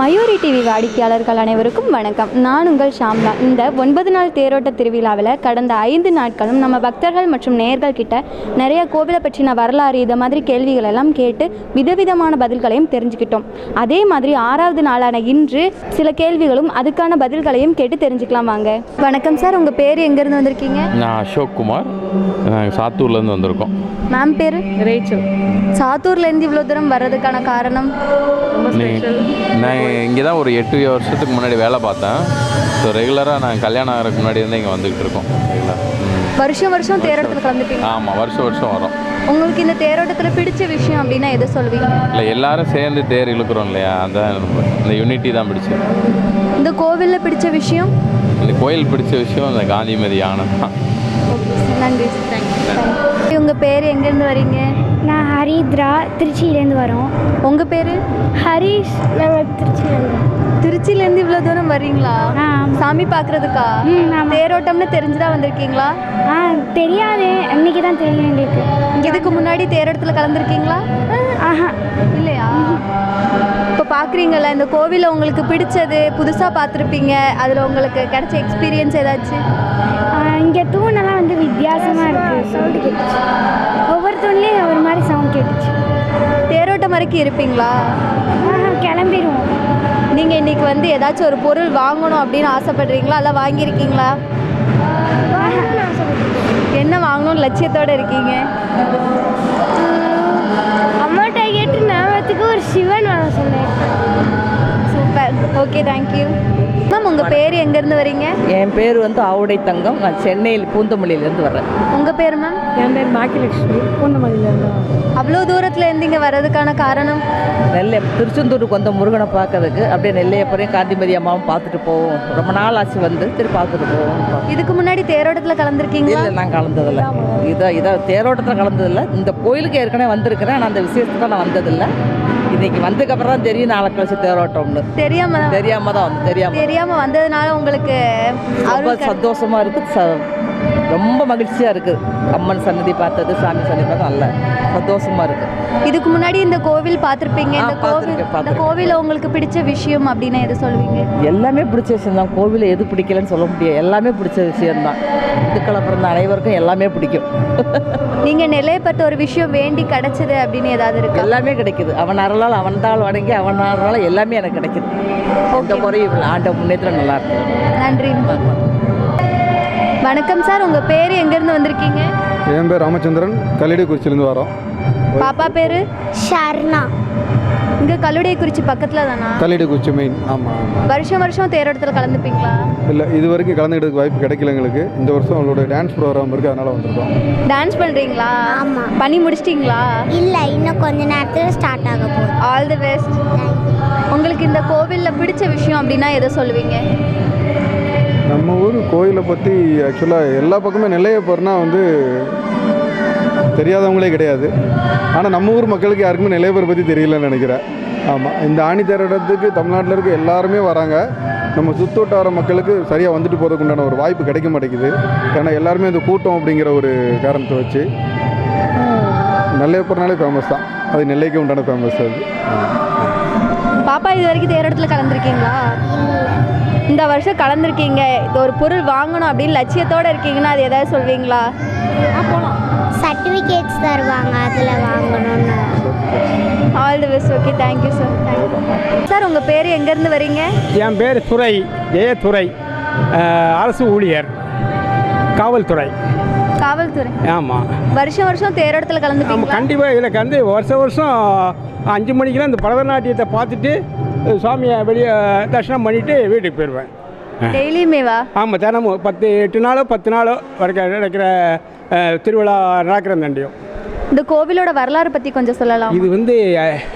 Mayuri TV வாடிக்கையாளர்கள் அனைவருக்கும் வணக்கம். நான் உங்கள் ஷாம்லா. இந்த 9 நாள் தேரோட்ட திருவிழாவில் கடந்த 5 நாட்களும் நம்ம பக்தர்கள் மற்றும் நேயர்கள் கிட்ட நிறைய கோவிலை பற்றின வரலாறு இதை மாதிரி கேள்விகள் எல்லாம் கேட்டு விதவிதமான பதில்களையும் தெரிஞ்சுக்கிட்டோம். அதே மாதிரி 6வது நாளான இன்று சில கேள்விகளும் அதுக்கான பதில்களையும் கேட்டு தெரிஞ்சுக்கலாம் வாங்க. வணக்கம் சார், உங்கள் பேர் எங்கேருந்து வந்திருக்கீங்க? நான் அசோக் குமார், நாங்கள் சாத்தூர்லேருந்து வந்திருக்கோம். மேம் பேர் ரேச்சல். சாத்தூர்லேருந்து இவ்வளோ தூரம் வர்றதுக்கான காரணம்? நான் இங்கே தான் ஒரு 8 வருஷத்துக்கு முன்னாடி வேலை பார்த்தேன். ஸோ ரெகுலராக நான் கல்யாணம் ஆகிறதுக்கு முன்னாடி வந்து இங்கே வந்துக்கிட்டு இருக்கோம். வருஷம் வருஷம் தேரோட்டத்தில் கலந்துப்பீங்க? ஆமாம், வருஷம் வரோம். உங்களுக்கு இந்த தேரோட்டத்தில் பிடிச்ச விஷயம் அப்படின்னா எதை சொல்வீங்க? இல்லை, எல்லாரும் சேர்ந்து தேர் இழுக்கிறோம் இல்லையா, அதான் இந்த யூனிட்டி தான் பிடிச்சது. இந்த கோவிலில் பிடிச்ச விஷயம்? இந்த கோயில் பிடிச்ச விஷயம் இந்த காந்திமதி யானை தான். நன்றி சார், தேங்க்யூ. உங்கள் பேர் எங்கேருந்து வரீங்க? நான் ஹரித்ரா, திருச்சியிலேருந்து வரோம். உங்கள் பேர்? ஹரிஷ், நாங்கள் திருச்சியிலேருந்து. திருச்சியிலேருந்து இவ்வளோ தூரம் வர்றீங்களா? சாமி பார்க்குறதுக்கா? தேரோட்டம்னு தெரிஞ்சுதான் வந்திருக்கீங்களா? தெரியாது, அன்றைக்கி தான் தெரியும் எங்களுக்கு. இதுக்கு முன்னாடி தேரோட்டத்தில் கலந்துருக்கீங்களா? ஆஹா, இல்லையா? இப்போ பார்க்குறீங்களா இந்த கோவிலில் உங்களுக்கு பிடிச்சது, புதுசாக பார்த்துருப்பீங்க, அதில் உங்களுக்கு கிடைச்ச எக்ஸ்பீரியன்ஸ் ஏதாச்சும்? இங்கே தூணெல்லாம் வந்து வித்தியாசமாக இருக்குது, சவுண்டு கேட்டுச்சு. ஒவ்வொரு தூண்லேயும் ஒரு மாதிரி சவுண்ட் கேட்டுச்சு. தேரோட்டம் வரைக்கும் இருப்பீங்களா? கிளம்பிடுவோம். நீங்கள் இன்றைக்கி வந்து ஏதாச்சும் ஒரு பொருள் வாங்கணும் அப்படின்னு ஆசைப்படுறீங்களா? இல்லை வாங்கியிருக்கீங்களா? என்ன வாங்கணும்னு லட்சியத்தோடு இருக்கீங்க? அம்மாட்ட கேட்டு ஞாபகத்துக்கு ஒரு சிவன் வாங்க சொன்னேன். Super, okay, thank you. மேம், உங்கள் பேர் எங்கேருந்து வரீங்க? என் பேர் வந்து ஆவுடை தங்கம். நான் சென்னையில் பூந்தமல்லியிலேருந்து வர்றேன். உங்கள் பேர் மேம்? என் பேர் பாக்கியலட்சுமி, பூந்தமல்லியிலேருந்து. அவ்வளோ தூரத்தில் இருந்து இங்கே வர்றதுக்கான காரணம்? நெல்லை திருச்செந்தூருக்கு வந்த முருகனை பார்க்கறதுக்கு, அப்படியே நெல்லையப்பரையும் காந்திமதி அம்மாவும் பார்த்துட்டு போவோம். ரொம்ப நாள் ஆச்சு வந்து திருப்பி பார்த்துட்டு போவோம். இதுக்கு முன்னாடி தேரோட்டத்தில் கலந்துருக்கீங்களா? இல்லை, நான் கலந்ததில்லை. இதை தேரோட்டத்தில் கலந்ததில்லை. இந்த கோயிலுக்கு ஏற்கனவே வந்திருக்கிறேன், ஆனால் அந்த விசேஷத்துக்கு நான் வந்ததில்லை. இன்னைக்கு வந்ததுக்கப்புறம் தான் தெரியும் நாளை கழிச்சு தேரோட்டம்னு. தெரியாம தான் வந்து தெரியாமல் வந்ததுனால உங்களுக்கு ரொம்ப சந்தோஷமாக இருக்குது, ரொம்ப மகிழ்ச்சியாக இருக்குது. அம்மன் சன்னதி பார்த்தது, சாமி சன்னதி பார்த்தது நல்ல சந்தோஷமாக இருக்குது. இதுக்கு முன்னாடி இந்த கோவில் பார்த்துருப்பீங்க. இந்த கோவிலில் உங்களுக்கு பிடிச்ச விஷயம் அப்படின்னு எது சொல்வீங்க? எல்லாமே பிடிச்ச விஷயம் தான். கோவிலில் எது பிடிக்கலன்னு சொல்ல முடியாது, எல்லாமே பிடிச்ச விஷயம்தான். இந்துக்களை பிறந்த அனைவருக்கும் எல்லாமே பிடிக்கும். நீங்கள் நிலைப்பட்ட ஒரு விஷயம் வேண்டி கிடைச்சது அப்படின்னு ஏதாவது இருக்கு? எல்லாமே கிடைக்குது. அவன் அருளால், அவன் தாள் வணங்கி அவன் அருளால் எல்லாமே எனக்கு கிடைக்குது. இந்த குறையும் ஆண்ட முன்னேற்றம் நல்லா இருக்கு. நன்றி. வணக்கம் சார், உங்கள் பேர் எங்கேருந்து வந்திருக்கீங்க? என் பேர் ராமச்சந்திரன், கல்லிடைக்குறிச்சிலேருந்து வரோம். பாப்பா பேர்? ஷர்ணா. இங்கே கல்லுடைக்குறிச்சி பக்கத்தில் தானா? கல்லிடைக்குறிச்சி மெயின். ஆமாம். வருஷம் தேரோட்டத்தில் கலந்துப்பீங்களா? இல்லை, இது வரைக்கும் கலந்துக்கிட்டதுக்கு வாய்ப்பு கிடைக்கல எங்களுக்கு. இந்த வருஷம் அவங்களோட டான்ஸ் ப்ரோக்ராம் இருக்குது, அதனால் வந்திருக்கோம். டான்ஸ் பண்ணுறீங்களா? ஆமாம். பண்ணி முடிச்சிட்டிங்களா? இல்லை, இன்னும் கொஞ்ச நேரத்தில் ஸ்டார்ட் ஆக போகுது. All the best. உங்களுக்கு இந்த கோவிலில் பிடிச்ச விஷயம் அப்படின்னா எதை சொல்லுவீங்க? நம்ம ஊர் கோயிலை பற்றி ஆக்சுவலாக எல்லா பக்கமே நெல்லையப்பர்னா வந்து தெரியாதவங்களே கிடையாது. ஆனால் நம்ம ஊர் மக்களுக்கு யாருக்குமே நெல்லையப்பர் பற்றி தெரியலன்னு நினைக்கிறேன். ஆமாம், இந்த ஆணி தேரோட்டத்துக்கு தமிழ்நாட்டில் இருக்க எல்லாருமே வராங்க. நம்ம சுற்றுவட்டார மக்களுக்கு சரியாக வந்துட்டு போகிறதுக்கு உண்டான ஒரு வாய்ப்பு கிடைக்க மாட்டேங்குது. ஏன்னா எல்லாருமே இந்த கூட்டம் அப்படிங்கிற ஒரு காரணத்தை வச்சு நெல்லையப்பர்னாலே ஃபேமஸ் தான். அது நெல்லைக்கு உண்டான ஃபேமஸ் அது. பாப்பா, இது வரைக்கும் தேரோட்டத்தில் கலந்துருக்கீங்களா? இந்த வருஷம் கலந்துருக்கீங்க. இது ஒரு பொருள் வாங்கணும் அப்படின்னு லட்சியத்தோடு இருக்கீங்கன்னா அது ஏதாவது சொல்வீங்களா? போகலாம். சர்டிஃபிகேட்ஸ் தருவாங்க, அதில் வாங்கணும்னு. All the best. Okay, thank you sir. Sir, உங்கள் பேர் எங்கேருந்து வரீங்க? என் பேர் துரை, ஜெயத்துறை, அரசு ஊழியர், காவல்துறை. காவல்துறை? ஆமாம். வருஷம் தேரோட்டத்தில் கலந்துப்பீங்க? ஆமாம், கண்டிப்பாக. எனக்கு வந்து வருஷம் 5 மணிக்கெலாம் இந்த பரதநாட்டியத்தை பார்த்துட்டு சுவாமியை வெளியே தரிசனம் பண்ணிவிட்டு வீட்டுக்கு போயிடுவேன். டெய்லியுமேவா? ஆமாம், தினமும் 8 நாளோ 10 நாளோ வரைக்கும் நடக்கிற திருவிழா நடக்கிற தண்டியும். இந்த கோவிலோட வரலாறு பற்றி கொஞ்சம் சொல்லலாம்? இது வந்து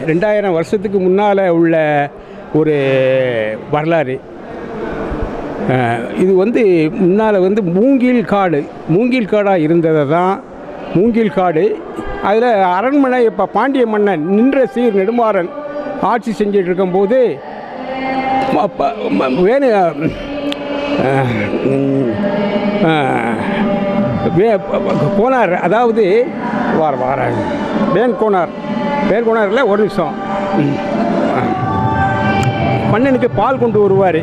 2000 வருஷத்துக்கு முன்னால் உள்ள ஒரு வரலாறு. இது வந்து முன்னால் வந்து மூங்கில் காடாக இருந்ததை தான் மூங்கில் காடு. அதில் அரண்மனை இப்போ பாண்டிய மன்னன் நின்ற சீர் நெடுமாறன் ஆட்சி செஞ்சிட்டு இருக்கும்போது கோனார், அதாவது வேன் கோனாரில் ஒரு நிமிஷம் மன்னனுக்கு பால் கொண்டு வருவார்.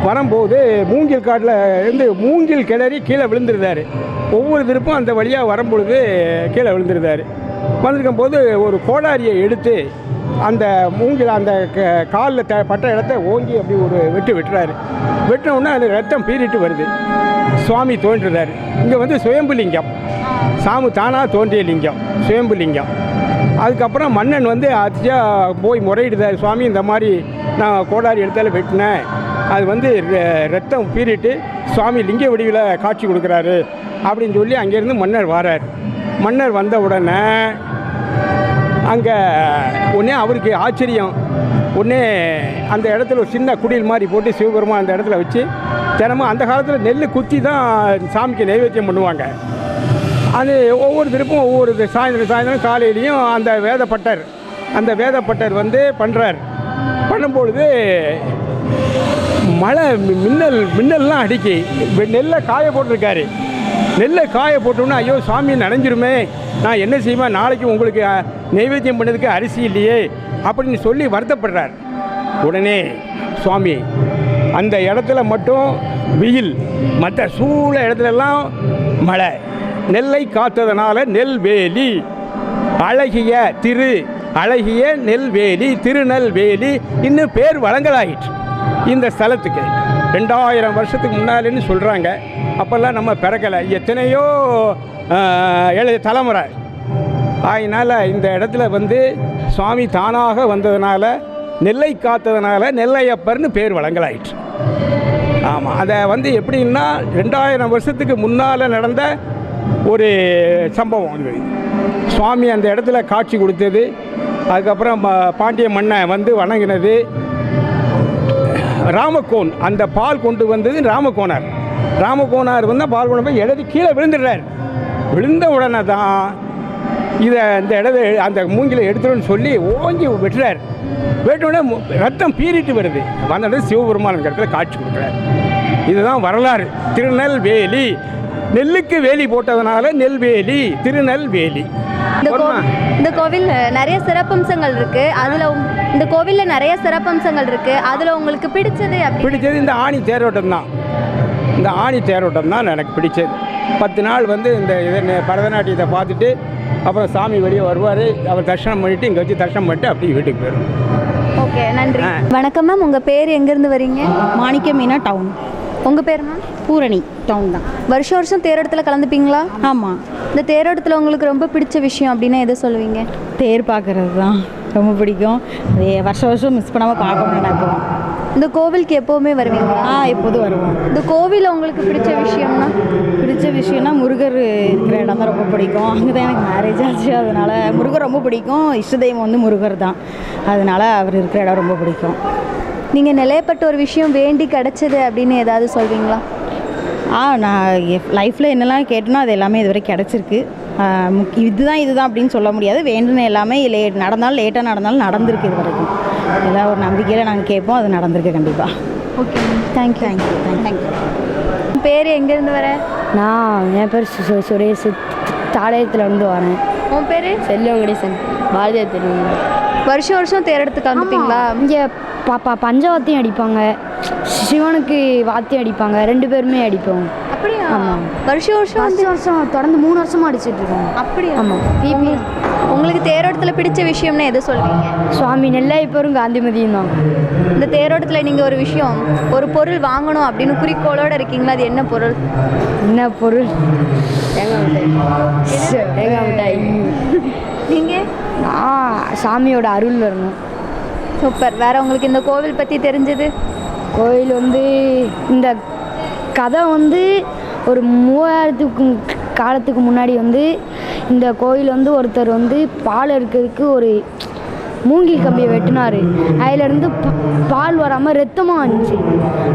வரும்போது மூங்கில் காட்டில் இருந்து மூங்கில் கிளறி கீழே விழுந்துருந்தார். ஒவ்வொரு திருப்பும் அந்த வழியாக வரும்பொழுது கீழே விழுந்துருந்தார். வந்திருக்கும் போது ஒரு கோடாரியை எடுத்து அந்த மூங்கில் அந்த காலில் பட்ட இடத்த ஓங்கி அப்படி ஒரு வெட்டுறாரு. வெட்டினோடனே அது ரத்தம் பீறிட்டு வருது. சுவாமி தோன்றுறாரு. இங்கே வந்து சுயம்புலிங்கம், சாமி தானாக தோன்றிய லிங்கம், சுயம்புலிங்கம். அதுக்கப்புறம் மன்னன் வந்து அதிர்ச்சியாக போய் முறையிடுதார். சுவாமி இந்த மாதிரி நான் கோடாரி எடுத்தாலும் வெட்டினேன், அது வந்து ரத்தம் பீறிட்டு சுவாமி லிங்க வடிவில் காட்சி கொடுக்குறாரு அப்படின்னு சொல்லி அங்கேருந்து மன்னர் வரார். மன்னர் வந்த உடனே அங்கே உடனே அவருக்கு ஆச்சரியம். உடனே அந்த இடத்துல ஒரு சின்ன குடில் மாதிரி போட்டு சிவபெருமான் அந்த இடத்துல வச்சு தினமும் அந்த காலத்தில் நெல் குத்தி தான் சாமிக்கு நைவேத்தியம் பண்ணுவாங்க. அது ஒவ்வொரு திருப்பும் ஒவ்வொரு சாயந்தரம் காலையிலையும் அந்த வேதப்பட்டர் வந்து பண்ணுறார். பண்ணும்பொழுது மழை மின்னல்லாம் அடிக்கி நெல்லை காய போட்டிருக்காரு. நெல்லை காய போட்டோன்னா ஐயோ சாமி நனைஞ்சிருமே, நான் என்ன செய்வேன், நாளைக்கு உங்களுக்கு நைவேத்தியம் பண்ணதுக்கு அரிசி இல்லையே அப்படின்னு சொல்லி வருத்தப்படுறார். உடனே சுவாமி அந்த இடத்துல மட்டும் வெயில், மற்ற சூழ இடத்துலலாம் மழை. நெல்லை காத்ததுனால நெல்வேலி, அழகிய நெல்வேலி, திருநெல்வேலி இன்னும் பேர் வழங்கலாயிற்று இந்த ஸ்தலத்துக்கு. 2000 வருஷத்துக்கு முன்னாலேன்னு சொல்கிறாங்க. அப்போல்லாம் நம்ம பிறக்கலை, எத்தனையோ 7 தலைமுறை. அதனால் இந்த இடத்துல வந்து சுவாமி தானாக வந்ததுனால, நெல்லை காத்ததுனால நெல்லையப்பர்னு பேர் வழங்கலாயிற்று. ஆமாம், அதை வந்து எப்படின்னா 2000 வருஷத்துக்கு முன்னால் நடந்த ஒரு சம்பவம் இது. சுவாமி அந்த இடத்துல காட்சி கொடுத்தது. அதுக்கப்புறம் பாண்டிய மன்னை வந்து வணங்கினது. ராமகோன் அந்த பால் கொண்டு வந்தது ராமகோனார் வந்து பால் கொண்டு போய் எழுதி கீழே விழுந்துடுறார். விழுந்த உடனே தான் இதை இந்த இடத்த அந்த மூங்கிலை எடுத்துருன்னு சொல்லி ஓங்கி வெட்டுறார். வெட்டோடனே ரத்தம் பீறிட்டு வருது. வந்த சிவபெருமான் இடத்துல காட்சி கொடுக்குறார். இதுதான் வரலாறு. திருநெல்வேலி, நெல்லுக்கு வேலி போட்டதுனால நெல்வேலி, திருநெல்வேலி. இந்த கோவில் நிறைய சிறப்பம்சங்கள் இருக்கு. இந்த கோவிலில் நிறைய சிறப்பம்சங்கள் இருக்கு. அதில் உங்களுக்கு பிடிச்சது இந்த ஆணி தேரோட்டம் தான். இந்த ஆணி தேரோட்டம் தான் எனக்கு பிடிச்சது. 10 நாள் வந்து இந்த பரதநாட்டியத்தை பார்த்துட்டு அப்புறம் சாமி வெளியே வருவார். அவர் தரிசனம் பண்ணிவிட்டு இங்கே வச்சு தரிசனம் பண்ணிட்டு அப்படியே வீட்டுக்கு போயிடும். ஓகே, நன்றி. வணக்கம் மேம், உங்கள் பேர் எங்கேருந்து வரீங்க? மாணிக்க மீனா டவுன். உங்கள் பேர் மேம்? பூரணி டவுன் தான். வருஷம் தேரோட்டத்தில் கலந்துப்பீங்களா? ஆமாம். இந்த தேரோட்டத்தில் உங்களுக்கு ரொம்ப பிடிச்ச விஷயம் அப்படின்னா எதை சொல்லுவீங்க? தேர் பார்க்குறது தான் ரொம்ப பிடிக்கும். அதே வருஷம் மிஸ் பண்ணாமல் பார்க்கணும்னு நினைப்போம். இந்த கோவிலுக்கு எப்போவுமே வருவீங்களா? எப்போதும் வருவோம். இந்த கோவிலில் உங்களுக்கு பிடிச்ச விஷயம்னா முருகர் இருக்கிற இடம் தான் ரொம்ப பிடிக்கும். அங்கே தான் எனக்கு மேரேஜ் ஆச்சு. அதனால் முருகர் ரொம்ப பிடிக்கும். இஷ்ட தெய்வம் வந்து முருகர் தான். அதனால் அவர் இருக்கிற இடம் ரொம்ப பிடிக்கும். நீங்கள் நிலையப்பட்ட ஒரு விஷயம் வேண்டி கிடச்சிது அப்படின்னு ஏதாவது சொல்வீங்களா? நான் லைஃப்பில் என்னெல்லாம் கேட்டனோ அது எல்லாமே இதுவரை கிடச்சிருக்கு. இதுதான் அப்படின்னு சொல்ல முடியாது. வேண்டுன எல்லாமே நடந்தாலும் லேட்டாக நடந்தாலும் நடந்திருக்கு. இது வரைக்கும் ஏதாவது ஒரு நம்பிக்கையில் நாங்கள் கேட்போம், அது நடந்திருக்கு கண்டிப்பாக. Okay, thank you. பேர் எங்கேருந்து வர? என் பேர் சுரேஷ், தாளையத்தில் வந்து வரேன். உன் பேர்? செல்வங்கடேசன், பாரதியார் தெரியும். வருஷம் தேரெடுத்து கலந்துப்பீங்களா? இங்கே பஞ்சவாத்தியம் அடிப்பாங்க, சிவனுக்கு வாத்தியம் அடிப்பாங்க, 2 பேருமே அடிப்போம். அப்படியா? ஆமாம். வருஷம் தொடர்ந்து 3 வருஷமாக அடிச்சுட்டு இருக்கோம். அப்படியா? ஆமாம். உங்களுக்கு தேரோட்டத்தில் பிடிச்ச விஷயம்னா எது சொல்வீங்க? சுவாமி நெல்லையப்பரும் காந்திமதியும் தான். இந்த தேரோட்டத்தில் நீங்கள் ஒரு பொருள் வாங்கணும் அப்படின்னு குறிக்கோளோடு இருக்கீங்களா? அது என்ன பொருள்? தேங்காய் மிட்டாய். நீங்கள்? சாமியோட அருள் வரணும். சூப்பர். வேறு உங்களுக்கு இந்த கோவில் பற்றி தெரிஞ்சது? கோவில் வந்து இந்த கதை வந்து ஒரு 3000 காலத்துக்கு முன்னாடி வந்து இந்த கோயில் வந்து ஒருத்தர் வந்து பால் எடுக்கிறதுக்கு ஒரு மூங்கில் கம்பியை வெட்டினார். அதிலேருந்து பால் வராமல் ரத்தமாக வந்துச்சு.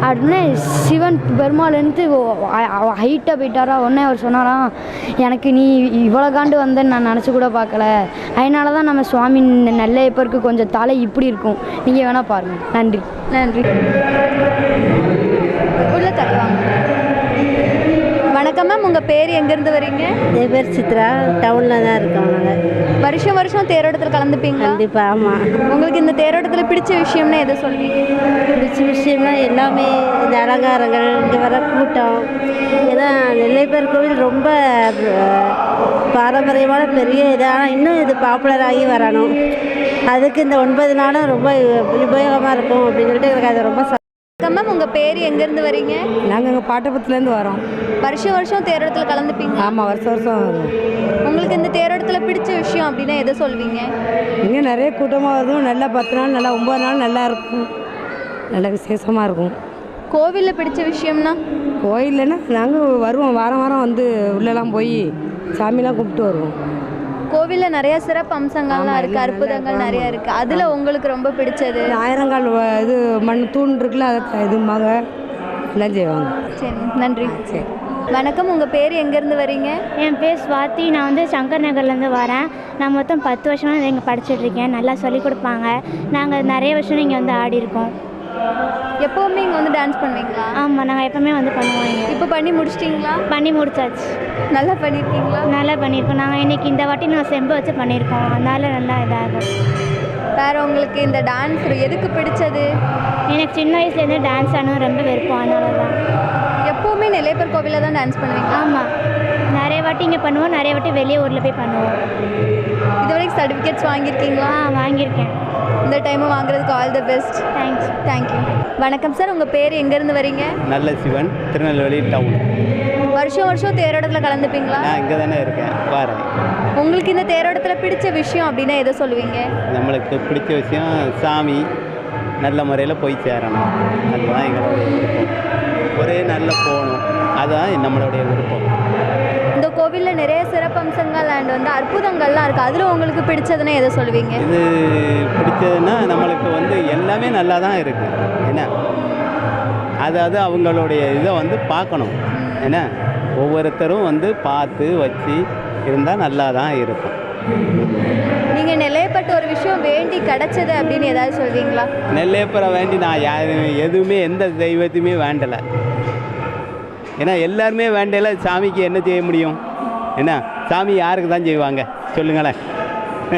அப்படின்னே சிவன் பெருமாள்ன்ட்டு ஹைட்டாக போயிட்டாரா. உடனே அவர் சொன்னாராம், எனக்கு நீ இவ்வளோ காண்டு வந்தேன்னு நான் நினச்சி கூட பார்க்கல. அதனால தான் நம்ம சுவாமி நெல்லையப்பருக்கு கொஞ்சம் தலை இப்படி இருக்கும். நீங்கள் வேணால் பாருங்கள். நன்றி. உள்ள தருவாங்க. வணக்கம் மேம், உங்கள் பேர் எங்கேருந்து வரீங்க? என் பேர் சித்ரா, டவுனில் தான் இருக்கோம் நாங்கள். வருஷம் வருஷம் தேரோட்டத்தில் கலந்துப்பீங்களா? கண்டிப்பாக, ஆமாம். உங்களுக்கு இந்த தேரோட்டத்தில் பிடிச்ச விஷயம்னா எதை சொல்வீங்க? பிடிச்ச விஷயம்னா எல்லாமே இந்த அலங்காரங்கள், இங்கே வர கூட்டம். ஏன்னா நெல்லையப்பர் கோவில் ரொம்ப பாரம்பரியமான பெரிய இதாக இன்னும் இது பாப்புலர் ஆகி வரணும். அதுக்கு இந்த 9 நாளும் ரொம்ப உபயோகமாக இருக்கும் அப்படின்னு சொல்லிட்டு எனக்கு அது ரொம்ப மேம், உங்கள் பேர் எங்கேருந்து வரீங்க? நாங்கள் இங்கே பாட்டபுரத்துலேருந்து வரோம். வருஷம் வருஷம் தேரோட்டத்தில் கலந்துப்பீங்க? ஆமாம், வருஷம் வரும். உங்களுக்கு இந்த தேரோட்டத்தில் பிடிச்ச விஷயம் அப்படின்னா எதை சொல்வீங்க? இங்கே நிறைய கூட்டமாக வரும். நல்லா 10 நாள், நல்லா 9 நாள் நல்லா இருக்கும். நல்ல விசேஷமாக இருக்கும். கோவிலில் பிடிச்ச விஷயம்னா? கோயில்லன்னா நாங்கள் வருவோம், வாரம் வாரம் வந்து உள்ளெல்லாம் போய் சாமிலாம் கும்பிட்டு வருவோம். கோவிலில் நிறைய சிறப்பு அம்சங்கள்லாம் இருக்குது, அற்புதங்கள் நிறையா இருக்குது. அதில் உங்களுக்கு ரொம்ப பிடிச்சது? ஆயிரங்கால் இது மண் தூண் இருக்குல்ல, அதை இதுமாங்க எல்லாம் செய்வாங்க. சரி, நன்றி. சரி, வணக்கம், உங்கள் பேர் எங்கேருந்து வரீங்க? என் பேர் ஸ்வாதி, நான் வந்து சங்கர் நகர்லேருந்து வரேன். நான் மொத்தம் 10 வருஷமாக இங்கே படிச்சுட்ருக்கேன். நல்லா சொல்லிக் கொடுப்பாங்க. நாங்கள் நிறைய வருஷம் இங்கே வந்து ஆடி இருக்கோம். எப்போவுமே இங்கே வந்து டான்ஸ் பண்ணுவீங்களா? ஆமாம், நாங்கள் எப்போவுமே வந்து பண்ணுவோம். இங்கே இப்போ பண்ணி முடிச்சிட்டிங்களா? பண்ணி முடிச்சாச்சு. நல்லா பண்ணியிருக்கீங்களா? நல்லா பண்ணியிருக்கோம். நாங்கள் இன்றைக்கி இந்த வாட்டி நான் செம்பு வச்சு பண்ணியிருக்கோம். அதனால நல்லா இதாகும். வேறு உங்களுக்கு இந்த டான்ஸ் எதுக்கு பிடிச்சது? எனக்கு சின்ன வயசுலேருந்து டான்ஸ் ஆடணும் ரொம்ப விருப்பம். அதனால தான். எப்போவுமே நெல்லையப்பர் கோவிலில் தான் டான்ஸ் பண்ணுவீங்க? ஆமாம், நிறைய வாட்டி இங்கே பண்ணுவோம், நிறைய வாட்டி வெளியே ஊரில் போய் பண்ணுவோம். இது வரைக்கும் சர்டிஃபிகேட்ஸ் வாங்கியிருக்கீங்களா? வாங்கியிருக்கேன். இந்த டைமும் வாங்குறதுக்கு all the best. Thanks. Thank you. வணக்கம் சார், உங்கள் பேர் எங்கேருந்து வரீங்க? நல்ல சிவன், திருநெல்வேலி டவுன். வருஷம் வருஷம் தேரோட்டத்தில் கலந்துப்பீங்களா? நான் இங்கே தானே இருக்கேன், வரேன். உங்களுக்கு இந்த தேரோட்டத்தில் பிடிச்ச விஷயம் அப்படின்னா எதை சொல்லுவீங்க? நம்மளுக்கு பிடிச்ச விஷயம் சாமி நல்ல முறையில் போய் சேரணும். அதுதான் எங்களுடைய விருப்பம். ஒரே நல்ல போகணும், அதுதான் நம்மளுடைய விருப்பம். இந்த கோவிலில் நிறைய சிறப்பம்சங்கள் அண்ட் வந்து அற்புதங்கள்லாம் இருக்குது. அதில் உங்களுக்கு பிடிச்சதுன்னா எதை சொல்லுவீங்க? இது பிடிச்சதுன்னா நம்மளுக்கு வந்து எல்லாமே நல்லா தான் இருக்குது. என்ன அதாவது அவங்களுடைய இதை வந்து பார்க்கணும். என்ன ஒவ்வொருத்தரும் வந்து பார்த்து வச்சு இருந்தால் நல்லா தான் இருக்கும். நீங்கள் நெல்லையப்பட்ட ஒரு விஷயம் வேண்டி கிடச்சது அப்படின்னு ஏதாவது சொல்வீங்களா? நெல்லையப்பரை வேண்டி நான் எதுவுமே எந்த தெய்வத்தையுமே வேண்டலை. ஏன்னா எல்லாருமே வேண்டல, சாமிக்கு என்ன செய்ய முடியும்? என்ன சாமி யாருக்கு தான் செய்வாங்க சொல்லுங்களேன்.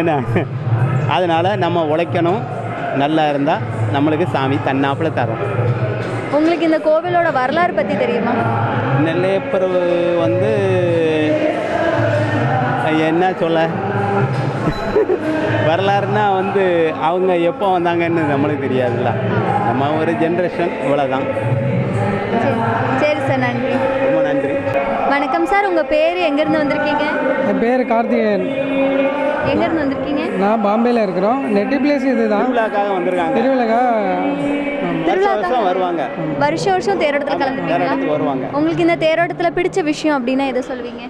என்ன அதனால் நம்ம உழைக்கணும். நல்லா இருந்தால் நம்மளுக்கு சாமி தன்னாப்பில் தரும். உங்களுக்கு இந்த கோவிலோட வரலாறு பற்றி தெரியுமா? நெல்லையப்பர் வந்து என்ன சொல்ல, வரலாறுனா வந்து அவங்க எப்போ வந்தாங்கன்னு நம்மளுக்கு தெரியாதுல்ல. நம்ம ஒரு ஜென்ரேஷன் இவ்வளோதான். சரி சார், நன்றி. ரொம்ப நன்றி. வணக்கம் சார், உங்கள் பேர் எங்கேருந்து வந்திருக்கீங்க? என் பேர் கார்த்திகேயன். எங்கேருந்து வந்திருக்கீங்க? நான் பாம்பேயில் இருக்கிறோம். நெட்டி பிளேஸ் இது தான். திருவிழாக்காக வந்திருக்காங்க. திருவிழாக்காக வருவாங்க. வருஷம் வருஷம் தேரோட்டத்தில் கலந்துப்பீங்களா? வருவாங்க. உங்களுக்கு இந்த தேரோட்டத்தில் பிடிச்ச விஷயம் அப்படின்னா எதை சொல்வீங்க?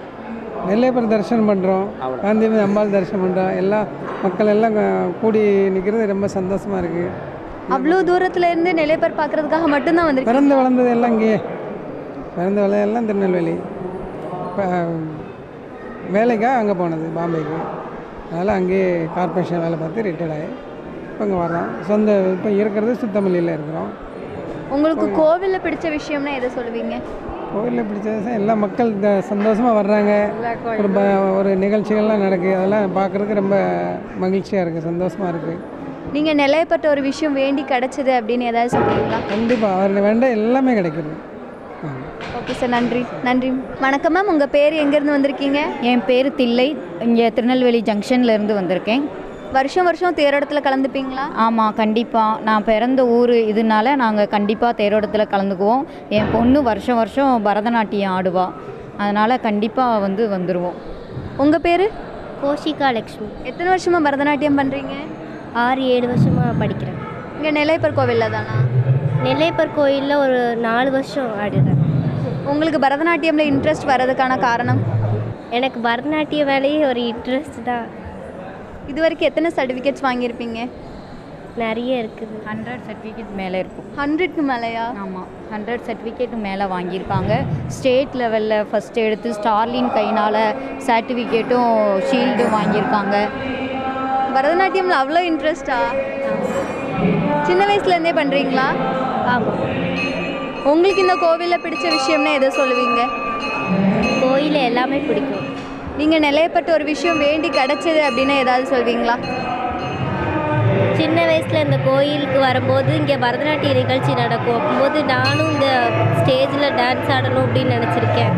நெல்லையப்பர் தரிசனம் பண்ணுறோம், காந்தி அம்பாள் தரிசனம் பண்ணுறோம். எல்லா மக்கள் எல்லாம் கூடி நிற்கிறது ரொம்ப சந்தோஷமாக இருக்குது. அவ்வளோ தூரத்தில் இருந்து நெல்லையப்பர் பார்க்குறதுக்காக மட்டும்தான் வந்து பிறந்து வளர்ந்தது எல்லாம் இங்கேயே. பிறந்து வளர்ந்தெல்லாம் திருநெல்வேலி. இப்போ வேலைக்காக அங்கே போனது பாம்பேக்கு. அதனால் அங்கேயே கார்பரேஷன் வேலை பார்த்து ரிட்டையர்ட் ஆகி இப்போ இங்கே வர்றோம். இப்போ இருக்கிறது சுத்தமல்லியில் இருக்கிறோம். உங்களுக்கு கோவிலில் பிடிச்ச விஷயம்னா எதை சொல்லுவீங்க? கோவிலில் பிடிச்சது எல்லா மக்கள் சந்தோஷமாக வர்றாங்க. ஒரு நிகழ்ச்சிகள்லாம் நடக்குது, அதெல்லாம் பார்க்குறதுக்கு ரொம்ப மகிழ்ச்சியாக இருக்குது, சந்தோஷமாக இருக்குது. நீங்கள் நெல்லையப்பட்ட ஒரு விஷயம் வேண்டி கிடச்சிது அப்படின்னு ஏதாவது சொல்லுவீங்களா? கண்டிப்பாக அவர் வேண்ட எல்லாமே கிடைக்குது. ஓகே சார், நன்றி. நன்றி. வணக்கம் மேம், உங்கள் பேர் எங்கேருந்து வந்திருக்கீங்க? என் பேர் தில்லை, இங்கே திருநெல்வேலி ஜங்ஷன்லேருந்து வந்திருக்கேன். வருஷம் வருஷம் தேரோட்டத்தில் கலந்துப்பீங்களா? ஆமாம், கண்டிப்பாக. நான் பிறந்த ஊர் இதனால நாங்கள் கண்டிப்பாக தேரோட்டத்தில் கலந்துக்குவோம். என் பொண்ணு வருஷம் வருஷம் பரதநாட்டியம் ஆடுவா, அதனால் கண்டிப்பாக வந்துடுவோம். உங்கள் பேர்? கோஷிகா லக்ஷ்மி. எத்தனை வருஷமாக பரதநாட்டியம் பண்ணுறீங்க? 6-7 வருஷமாக படிக்கிறேன். இங்கே நெல்லையப்பர் கோவிலில் தானா? நெல்லையப்பர் கோயிலில் ஒரு 4 வருஷம் ஆடுறேன். உங்களுக்கு பரதநாட்டியமில் இன்ட்ரெஸ்ட் வர்றதுக்கான காரணம்? எனக்கு பரதநாட்டிய வேலையே ஒரு இன்ட்ரெஸ்ட் தான். இது வரைக்கும் எத்தனை சர்டிஃபிகேட்ஸ் வாங்கியிருப்பீங்க? நிறைய இருக்குது. 100 சர்டிஃபிகேட் மேலே இருக்கும். 100க்கு மேலேயா? ஆமாம், 100 சர்டிஃபிகேட்டு மேலே வாங்கியிருக்காங்க. ஸ்டேட் லெவலில் ஃபஸ்ட்டு எடுத்து ஸ்டார்லின் கைனால் சர்டிஃபிகேட்டும் ஷீல்டும் வாங்கியிருக்காங்க. பரதநாட்டியமில் அவ்வளோ இன்ட்ரெஸ்டா? சின்ன வயசுலேருந்தே பண்ணுறீங்களா? ஆமாம். உங்களுக்கு இந்த கோவிலில் பிடிச்ச விஷயம்னா எதை சொல்லுவீங்க? கோயில் எல்லாமே பிடிக்கும். நீங்கள் நிலையப்பட்ட ஒரு விஷயம் வேண்டி கிடச்சிது அப்படின்னு ஏதாவது சொல்வீங்களா? சின்ன வயசில் இந்த கோயிலுக்கு வரும்போது இங்கே பரதநாட்டிய நிகழ்ச்சி நடக்கும். அப்போது நானும் இந்த ஸ்டேஜில் டான்ஸ் ஆடணும் அப்படின்னு நினச்சிருக்கேன்.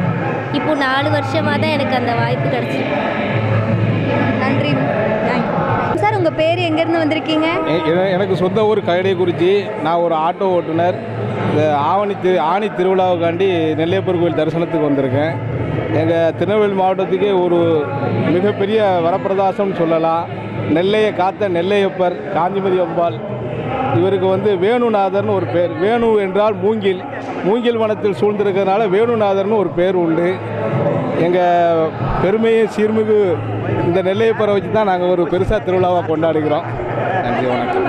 இப்போது 4 வருஷமாக தான் எனக்கு அந்த வாய்ப்பு கிடச்சிருக்கு. நன்றி. சார், உங்கள் பேர் எங்கேருந்து வந்திருக்கீங்க? எனக்கு சொந்த ஊர் கயடைக்குறிச்சி. நான் ஒரு ஆட்டோ ஓட்டுநர். இந்த ஆணி திருவிழாவுக்காண்டி நெல்லையப்பர் கோயில் தரிசனத்துக்கு வந்திருக்கேன். எங்கள் திருநெல்வேலி மாவட்டத்துக்கே ஒரு மிகப்பெரிய வரப்பிரதாசம்னு சொல்லலாம். நெல்லையை காத்த நெல்லையப்பர் காந்திமதி அம்பாள். இவருக்கு வந்து வேணுநாதர்னு ஒரு பேர். வேணு என்றால் மூங்கில் வனத்தில் சூழ்ந்திருக்கிறதுனால வேணுநாதர்னு ஒரு பேர் உண்டு. எங்கள் பெருமையை சீர்மிகு இந்த நெல்லையப்பரை வச்சு தான் நாங்கள் ஒரு பெருசாக திருவிழாவாக கொண்டாடுகிறோம். நன்றி, வணக்கம்.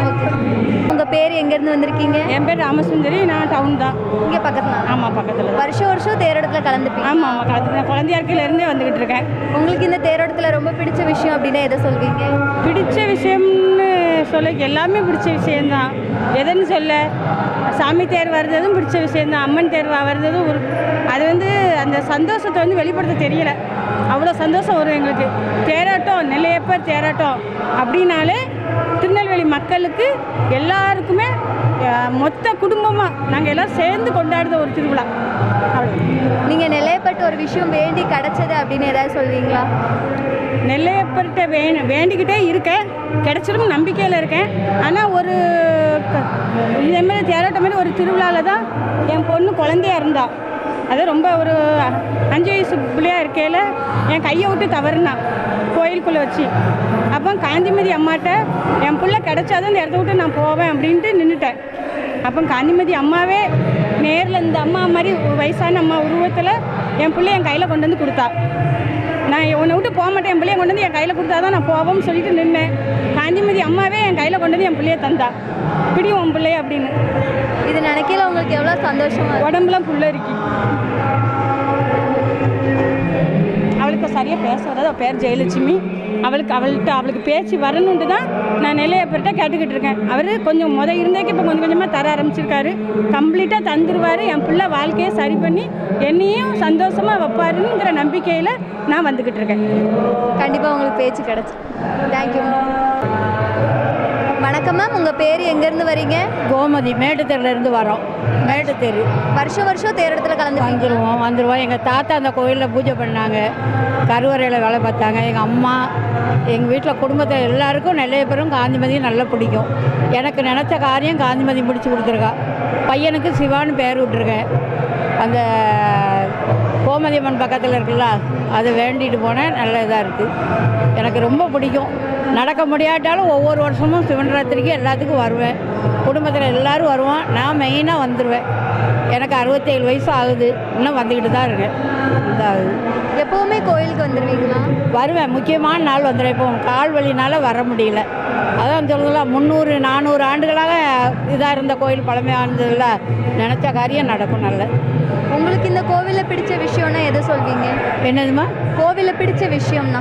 உங்கள் பேர் எங்கேருந்து வந்திருக்கீங்க? என் பேர் ராமசுந்தரி. நான் டவுன் தான். இங்கே பக்கத்தில்? ஆமாம், பக்கத்தில். வருஷம் தேரோட்டத்தில் கலந்துப்பீங்க? ஆமாம் ஆமாம், கலந்துக்கிறேன். குழந்தையா இருக்கையிலேருந்தே வந்துக்கிட்டு இருக்கேன். உங்களுக்கு இந்த தேரோட்டத்தில் ரொம்ப பிடிச்ச விஷயம் அப்படின்னா எதை சொல்வீங்க? பிடிச்ச விஷயம்னு சொல்ல எல்லாமே பிடிச்ச விஷயந்தான். எதுன்னு சொல்ல, சாமி தேர் வர்றதும் பிடிச்ச விஷயந்தான். அம்மன் தேர் வர்றதும் அது வந்து அந்த சந்தோஷத்தை வந்து வெளிப்படுத்த தெரியலை. அவ்வளோ சந்தோஷம் வரும் எங்களுக்கு. தேரோட்டம், நெல்லையப்பர் தேரோட்டம் அப்படின்னாலே திருநெல்வேலி மக்களுக்கு எல்லாருக்குமே மொத்த குடும்பமாக நாங்கள் எல்லாம் சேர்ந்து கொண்டாடுற ஒரு திருவிழா. நீங்கள் நெல்லையப்பட்ட ஒரு விஷயம் வேண்டி கிடச்சது அப்படின்னு ஏதாவது சொல்வீங்களா? நெல்லையப்பர்கிட்ட வேண்டிக்கிட்டே இருக்கேன். கிடைச்சிடும் நம்பிக்கையில் இருக்கேன். ஆனால் ஒரு இதே மாதிரி தேரோட்டம் மாதிரி ஒரு திருவிழாவில் தான் என் பொண்ணு குழந்தையா இருந்தா. அது ரொம்ப ஒரு 5 வயசு பிள்ளையாக இருக்கையில் என் கையை விட்டு தவறுனான் கோயிலுக்குள்ளே வச்சு. அப்போ காந்திமதி அம்மாட்ட என் பிள்ளை கிடைச்சாதான் இந்த இடத்த விட்டு நான் போவேன் அப்படின்ட்டு நின்றுட்டேன். அப்போ காந்திமதி அம்மாவே நேரில் இந்த அம்மா மாதிரி வயசான அம்மா உருவத்தில் என் பிள்ளை என் கையில் கொண்டு வந்து கொடுத்தா. நான் உன்னை விட்டு போக மாட்டேன், என் பிள்ளைய கொண்டு வந்து என் கையில் கொடுத்தா தான் நான் போவோம்னு சொல்லிட்டு நின்னேன். காந்திமதி அம்மாவே என் கையில் கொண்டு வந்து என் பிள்ளைய தந்தா. பிடி உன் பிள்ளைய அப்படின்னு. இது நினைக்கல உங்களுக்கு எவ்வளோ சந்தோஷமா? உடம்புலாம் புல்லரிக்கி. அவளுக்கு சரியாக பேச வராது. அவள் பேர் ஜெயலட்சுமி. அவளுக்கு பேச்சு வரணுன்ட்டு தான் நான் நெல்லையப்பர்கிட்ட கேட்டுக்கிட்டு இருக்கேன். அவர் கொஞ்சம் இருந்தேக்கு இப்போ கொஞ்சம் கொஞ்சமாக தர ஆரம்பிச்சிருக்காரு. கம்ப்ளீட்டாக தந்துடுவார். என் பிள்ளை வாழ்க்கையை சரி பண்ணி என்னையும் சந்தோஷமாக வைப்பாருங்கிற நம்பிக்கையில் நான் வந்துக்கிட்டு இருக்கேன். கண்டிப்பாக உங்களுக்கு பேச்சு கிடச்சி. தேங்க்யூ. வணக்கம் மேம், உங்கள் பேர் எங்கேருந்து வரீங்க? கோமதி. மேட்டுத்தெருலேருந்து வரோம். மேட்டுத்தெரு. வருஷம் தேரோட்டத்தில் கலந்து வந்துடுவோம். எங்கள் தாத்தா அந்த கோயிலில் பூஜை பண்ணாங்க. கருவறையில் வேலை பார்த்தாங்க. எங்கள் அம்மா, எங்கள் வீட்டில் குடும்பத்தில் எல்லாருக்கும் நெல்லையப்பரும் காந்திமதியும் நல்லா பிடிக்கும். எனக்கு நினச்ச காரியம் காந்திமதி முடிச்சு கொடுத்துருக்கா. பையனுக்கு சிவான்னு பேர் விட்டுருக்கேன். அந்த கோமதி அம்மன் பக்கத்தில் இருக்குல்ல, அதை வேண்டிட்டு போனேன். நல்ல இதாக இருக்குது. எனக்கு ரொம்ப பிடிக்கும். நடக்க முடியாட்டாலும் ஒவ்வொரு வருஷமும் சிவன் ராத்திரிக்கு எல்லாத்துக்கும் வருவேன். குடும்பத்தில் எல்லோரும் வருவோம். நான் மெயினாக வந்துடுவேன். எனக்கு 67 வயசு ஆகுது. இன்னும் வந்துக்கிட்டு தான் இருக்கேன். இதாகுது. எப்போவுமே கோயிலுக்கு வந்துடுவீங்களா? வருவேன். முக்கியமான நாள் வந்துடுவேன். இப்போ கால் வலினால வர முடியல. அதான் சொல்லுதலாம், 300-400 ஆண்டுகளாக இதாக இருந்த கோயில் பழமையானதில்ல. நினச்ச காரியம் நடக்கும். நல்ல. உங்களுக்கு இந்த கோவிலில் பிடிச்ச விஷயம்னா எதை சொல்வீங்க? என்னதுமா? கோவிலில் பிடிச்ச விஷயம்னா?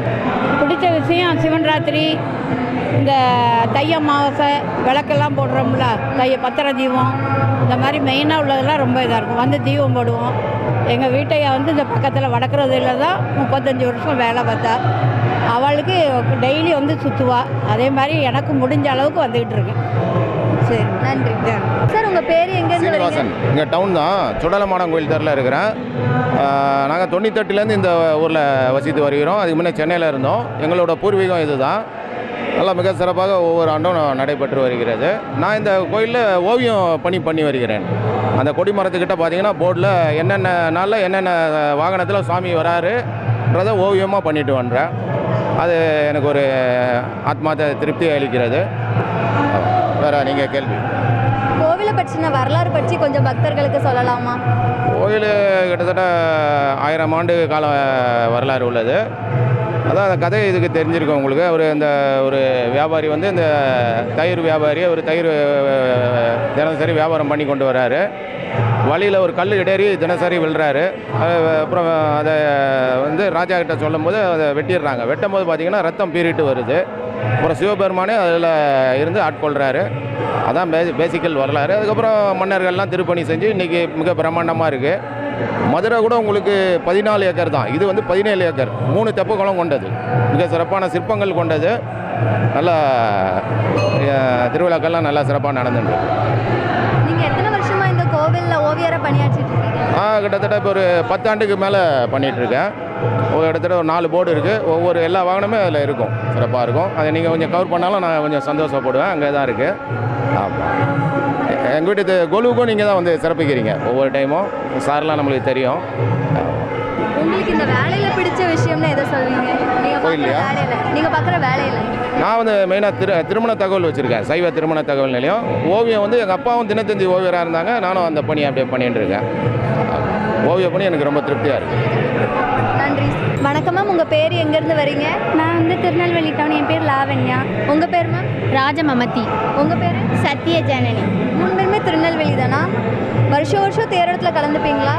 பிடிச்ச விஷயம் சிவன் ராத்திரி, இந்த தை அமாவாசை விளக்கெல்லாம் போடுறோம்ல, பத்திர தீபம், இந்த மாதிரி மெயினாக உள்ளதெல்லாம் ரொம்ப இதாக இருக்கும். வந்து தீபம் போடுவோம். எங்கள் வீட்டை வந்து இந்த பக்கத்தில் வடக்கிறதில் தான் 35 வருஷம் வேலை பார்த்தா. அவளுக்கு டெய்லி வந்து சுற்றுவா. அதே மாதிரி எனக்கு முடிஞ்ச அளவுக்கு வந்துக்கிட்டு இருக்கேன். சரி, நன்றி சார். உங்கள் பேர் எங்கேருந்து வரீங்க? இங்கே டவுன் தான். சுடலமாடம் கோயில் தெருவில் இருக்கிறேன். நாங்கள் 98லேருந்து இந்த ஊரில் வசித்து வருகிறோம். அதுக்கு முன்னே சென்னையில் இருந்தோம். எங்களோட பூர்வீகம் இது தான். நல்லா மிக சிறப்பாக ஒவ்வொரு ஆண்டும் நடைபெற்று வருகிறது. நான் இந்த கோயிலில் ஓவியம் பண்ணி வருகிறேன். அந்த கொடிமரத்துக்கிட்ட பார்த்தீங்கன்னா போர்டில் என்னென்ன நாளில் என்னென்ன வாகனத்தில் சுவாமி வராருன்றதை ஓவியமாக பண்ணிட்டு வந்துறேன். அது எனக்கு ஒரு ஆத்மார்த்த திருப்தி அளிக்கிறது. வேறு நீங்கள் கேள்வி? கோவிலை பற்றின வரலாறு பற்றி கொஞ்சம் பக்தர்களுக்கு சொல்லலாமா? கோயில் கிட்டத்தட்ட 1000 ஆண்டு கால வரலாறு உள்ளது. அதான் அந்த கதை இதுக்கு தெரிஞ்சிருக்கும் உங்களுக்கு. அவர் இந்த ஒரு வியாபாரி வந்து இந்த தயிர் வியாபாரி, அவர் தயிர் தினசரி வியாபாரம் பண்ணி கொண்டு வர்றாரு. வழியில் ஒரு கல் இடறி தினசரி விழுறாரு. அப்புறம் அதை வந்து ராஜா கிட்ட சொல்லும் போது அதை வெட்டிடுறாங்க. வெட்டும் போது பார்த்திங்கன்னா ரத்தம் பீறிட்டு வருது. அப்புறம் சிவபெருமானே அதில் இருந்து ஆட்கொள்கிறாரு. அதான் பேசிக்கல் வரலாறு. அதுக்கப்புறம் மன்னர்கள்லாம் திருப்பணி செஞ்சு இன்றைக்கி மிக பிரம்மாண்டமாக இருக்குது. மதுரை கூட உங்களுக்கு 14 ஏக்கர் தான், இது வந்து 17 ஏக்கர், 3 தெப்பக்குளம் கொண்டது, மிக சிறப்பான சிற்பங்கள் கொண்டது. நல்லா திருவிழாக்கள்லாம் நல்லா சிறப்பாக நடந்துட்டு. நீங்கள் எத்தனை வருஷமாக இந்த கோவிலில் ஓவியரை பணியாற்றிட்டு இருக்கீங்க? கிட்டத்தட்ட இப்போ ஒரு 10 ஆண்டுக்கு மேலே பண்ணிகிட்ருக்கேன். கிட்டத்தட்ட ஒரு 4 போர்டு இருக்குது, ஒவ்வொரு எல்லா வாகனமே அதில் இருக்கும், சிறப்பாக இருக்கும். அதை நீங்கள் கொஞ்சம் கவர் பண்ணாலும் நான் கொஞ்சம் சந்தோஷப்படுவேன். அங்கே தான் இருக்குது. ஆமாம், எங்கள் வீட்டு கொலுவுக்கும் நீங்கள் தான் வந்து சிறப்பிக்கிறீங்க ஒவ்வொரு டைமும். சார்லாம் நம்மளுக்கு தெரியும். உங்களுக்கு இந்த வேலையில் பிடிச்ச விஷயம்னு எதை சொல்வீங்க? நீங்கள் பார்க்குற வேலையில் நான் வந்து மெயினாக திருமண தகவல் வச்சுருக்கேன், சைவ திருமண தகவல் நிலையம். ஓவியம் வந்து எங்கள் அப்பாவும் தினத்தந்தி ஓவியராக இருந்தாங்க, நானும் அந்த பணியை அப்படியே பண்ணிகிட்டு இருக்கேன். ஓவிய பணி எனக்கு ரொம்ப திருப்தியாக இருக்குது. நன்றி. வணக்கம் மேம், உங்கள் பேர் எங்கேருந்து வரீங்க? நான் வந்து திருநெல்வேலி டவுன். என் பேர் லாவண்யா. உங்கள் பேர் மேம்? ராஜமமதி. உங்கள் பேர்? சத்ய ஜனனி. 3 பேருமே திருநெல்வேலி தானா? வருஷம் தேரோட்டத்தில் கலந்துப்பீங்களா?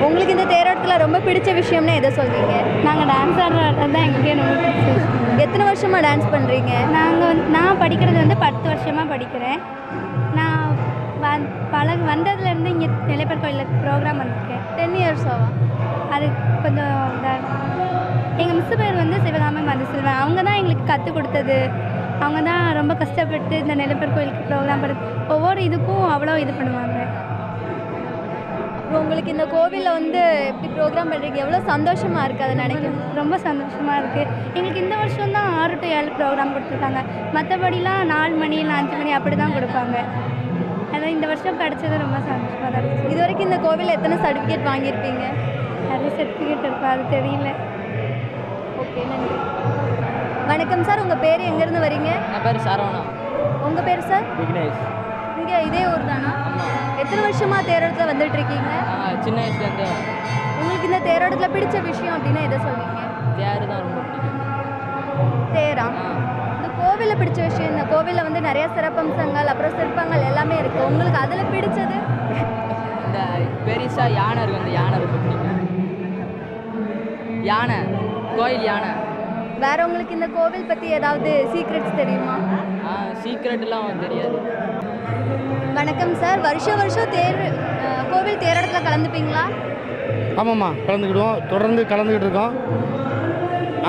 உங்களுக்கு இந்த தேரோட்டத்தில் ரொம்ப பிடிச்ச விஷயம்னா எதை சொல்வீங்க? நாங்கள் டான்ஸ் ஆடுறது தான் எங்களுக்கு ரொம்ப பிடிச்ச விஷயம். எத்தனை வருஷமாக டான்ஸ் பண்ணுறீங்க? நான் படிக்கிறது வந்து 10 வருஷமாக படிக்கிறேன். நான் வந்ததுலேருந்து இங்கே நெல்லையப்பர் கோயிலில் ப்ரோக்ராம் வந்திருக்கேன். 10 இயர்ஸாவா? அது கொஞ்சம் எங்கள் மிஸ் பேர் வந்து சிவகாமி மதுசெல்வன். அவங்க தான் எங்களுக்கு கற்றுக் கொடுத்தது. அவங்க தான் ரொம்ப கஷ்டப்பட்டு இந்த நெல்லையப்பர் கோயிலுக்கு ப்ரோக்ராம் பண்ணுறது. ஒவ்வொரு இதுக்கும் அவ்வளோ இது பண்ணுவாங்க. அப்புறம் உங்களுக்கு இந்த கோவிலில் வந்து எப்படி ப்ரோக்ராம் பண்ணுறீங்க? எவ்வளோ சந்தோஷமாக இருக்குது அதை நினைக்கும்? ரொம்ப சந்தோஷமாக இருக்குது. எங்களுக்கு இந்த வருஷம் தான் 6 to 7 ப்ரோக்ராம் கொடுத்துருக்காங்க. மற்றபடிலாம் 4 மணி இல்லை 5 மணி அப்படி தான் கொடுப்பாங்க. அதான் இந்த வருஷம் கிடச்சது ரொம்ப சந்தோஷமாக தான் இருக்குது. இது வரைக்கும் இந்த கோவிலில் எத்தனை சர்டிஃபிகேட் வாங்கியிருப்பீங்க? நிறைய சர்டிஃபிகேட் இருக்கா, அது தெரியல. ஓகே, நன்றி. வணக்கம் சார், உங்கள் பேர் எங்கேருந்து வரீங்க? என் பேர் சரவணா. உங்கள் பேர் சார்? விக்னேஷ். இங்கே இதே ஊர் தானா? எத்தனை வருஷமாக தேரோட்டத்தில் வந்துட்டு இருக்கீங்க? சின்ன வயசுலேருந்து. உங்களுக்கு இந்த தேரோட்டத்தில் பிடிச்ச விஷயம் அப்படின்னா எதை சொல்வீங்க? தேர் தான் ரொம்ப பிடிக்கும். தேரா? இந்த கோவிலில் பிடிச்ச விஷயம், இந்த கோவிலில் வந்து நிறைய சிறப்பம்சங்கள் அப்புறம் சிற்பங்கள் எல்லாமே இருக்குது. உங்களுக்கு அதில் பிடிச்சது? இந்த பெருசாக யானை இருக்குது, அந்த யானை ரொம்ப பிடிக்கும். யானை, கோயில் யானை. வேற உங்களுக்கு இந்த கோவில் பற்றி ஏதாவது சீக்ரெட்ஸ் தெரியுமா? சீக்ரெட்லாம் தெரியாது. வணக்கம் சார், வருஷம் கோவில் தேரோட்டத்தில் கலந்துப்பீங்களா? ஆமாம்மா, கலந்துக்கிடுவோம். தொடர்ந்து கலந்துக்கிட்டு இருக்கோம்.